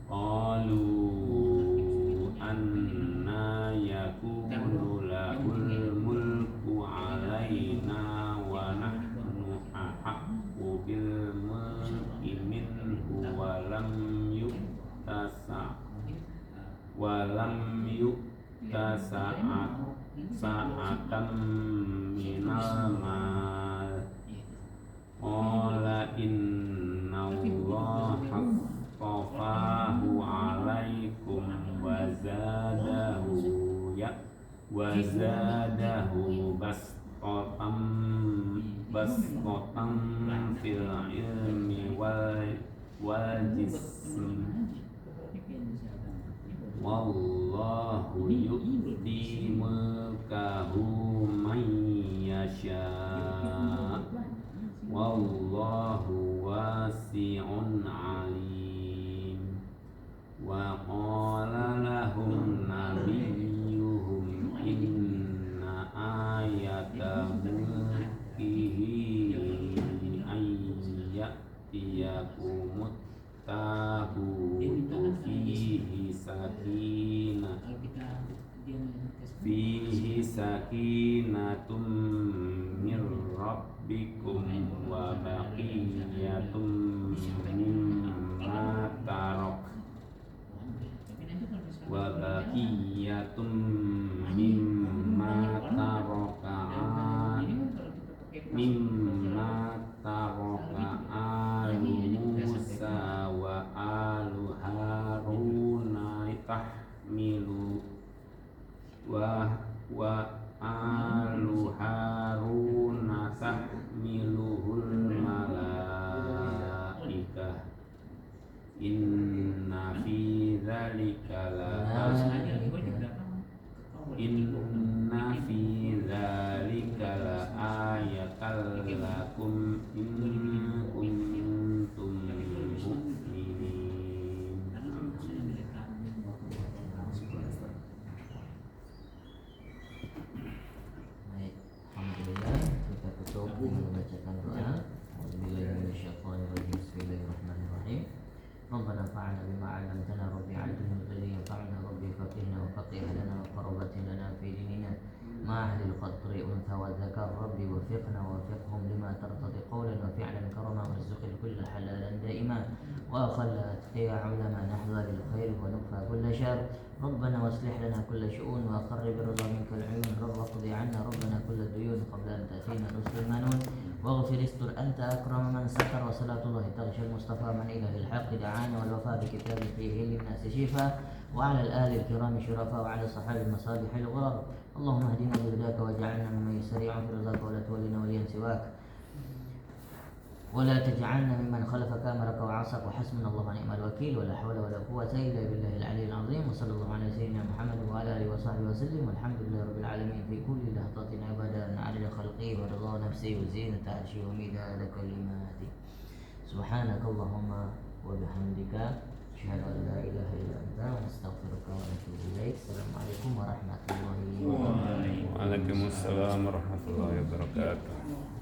qalu anna yakunu lahul mulku alaina wa nahnu ahaqqu bil mulki minhu wa lam yu'ta sa'atan minal mal qala inna allaha astafahu alaikum wa zadahu basqatan fil ilmi wal jism wallahu yu'ti mulkahu man yasha wallahu wasi'un alim. Wa qala lahum nabiyyuhum inna ayata mulkihi ayyatiyakumut tabutu fihi sakinatum mir rabbikum wa baqiyatum mimma tarak alu Musa wa alu Haruna litahmilu wa alu Haruna tahmiluhul malaikah inna fi dzalika la ayatal lakum in kuntum mu'minin. Baik, alhamdulillah kita tutup dengan membacakan doa. Bismillahirrahmanirrahim. ربنا انفعنا بما علمتنا ربي علمنا الذي ينفعنا ربي فقهنا وفقه لنا وقربة لنا في ديننا مع أهل القدر أنثى والذكر ربي وفقنا ووفقهم لما ترتضي قولا وفعلا كرما وارزق الكل حلالا دائما وأخل أتقياء علما نحظى للخير ونكفى كل شر ربنا واصلح لنا كل شؤون وأقر برضا منك العيون رب اقضي عنا ربنا كل الديون قبل أن تأتينا رسل المنون واغفر استر أنت أكرم من ستر وصلاة الله تغشى المصطفى من إله الحق دعانا والوفاء بكتاب فيه للناس شفاء وعلى الآل الكرام شرفاء وعلى صحاب المصابيح الغرر اللهم اهدنا بهداك واجعلنا ممن يسرع في رضاك ولا تولنا وليا سواك ولا تجعلنا ممن خلفك أمرك وعصاك وحسبنا الله ونعم الوكيل ولا حول ولا قوة إلا بالله العلي العظيم وصلى الله على سيدنا محمد وعلى آله وصحبه وسلم والحمد لله رب العالمين في كل لحظة أبدا عدد خلقه ورضا نفسه وزينة عرشه ومداد كلماته سبحانك اللهم وبحمدك أشهد أن لا إله إلا أنت ونستغفرك ونتوب إليك السلام عليكم ورحمة الله وبركاته. Waalaikumsalam warahmatullahi wabarakatuh.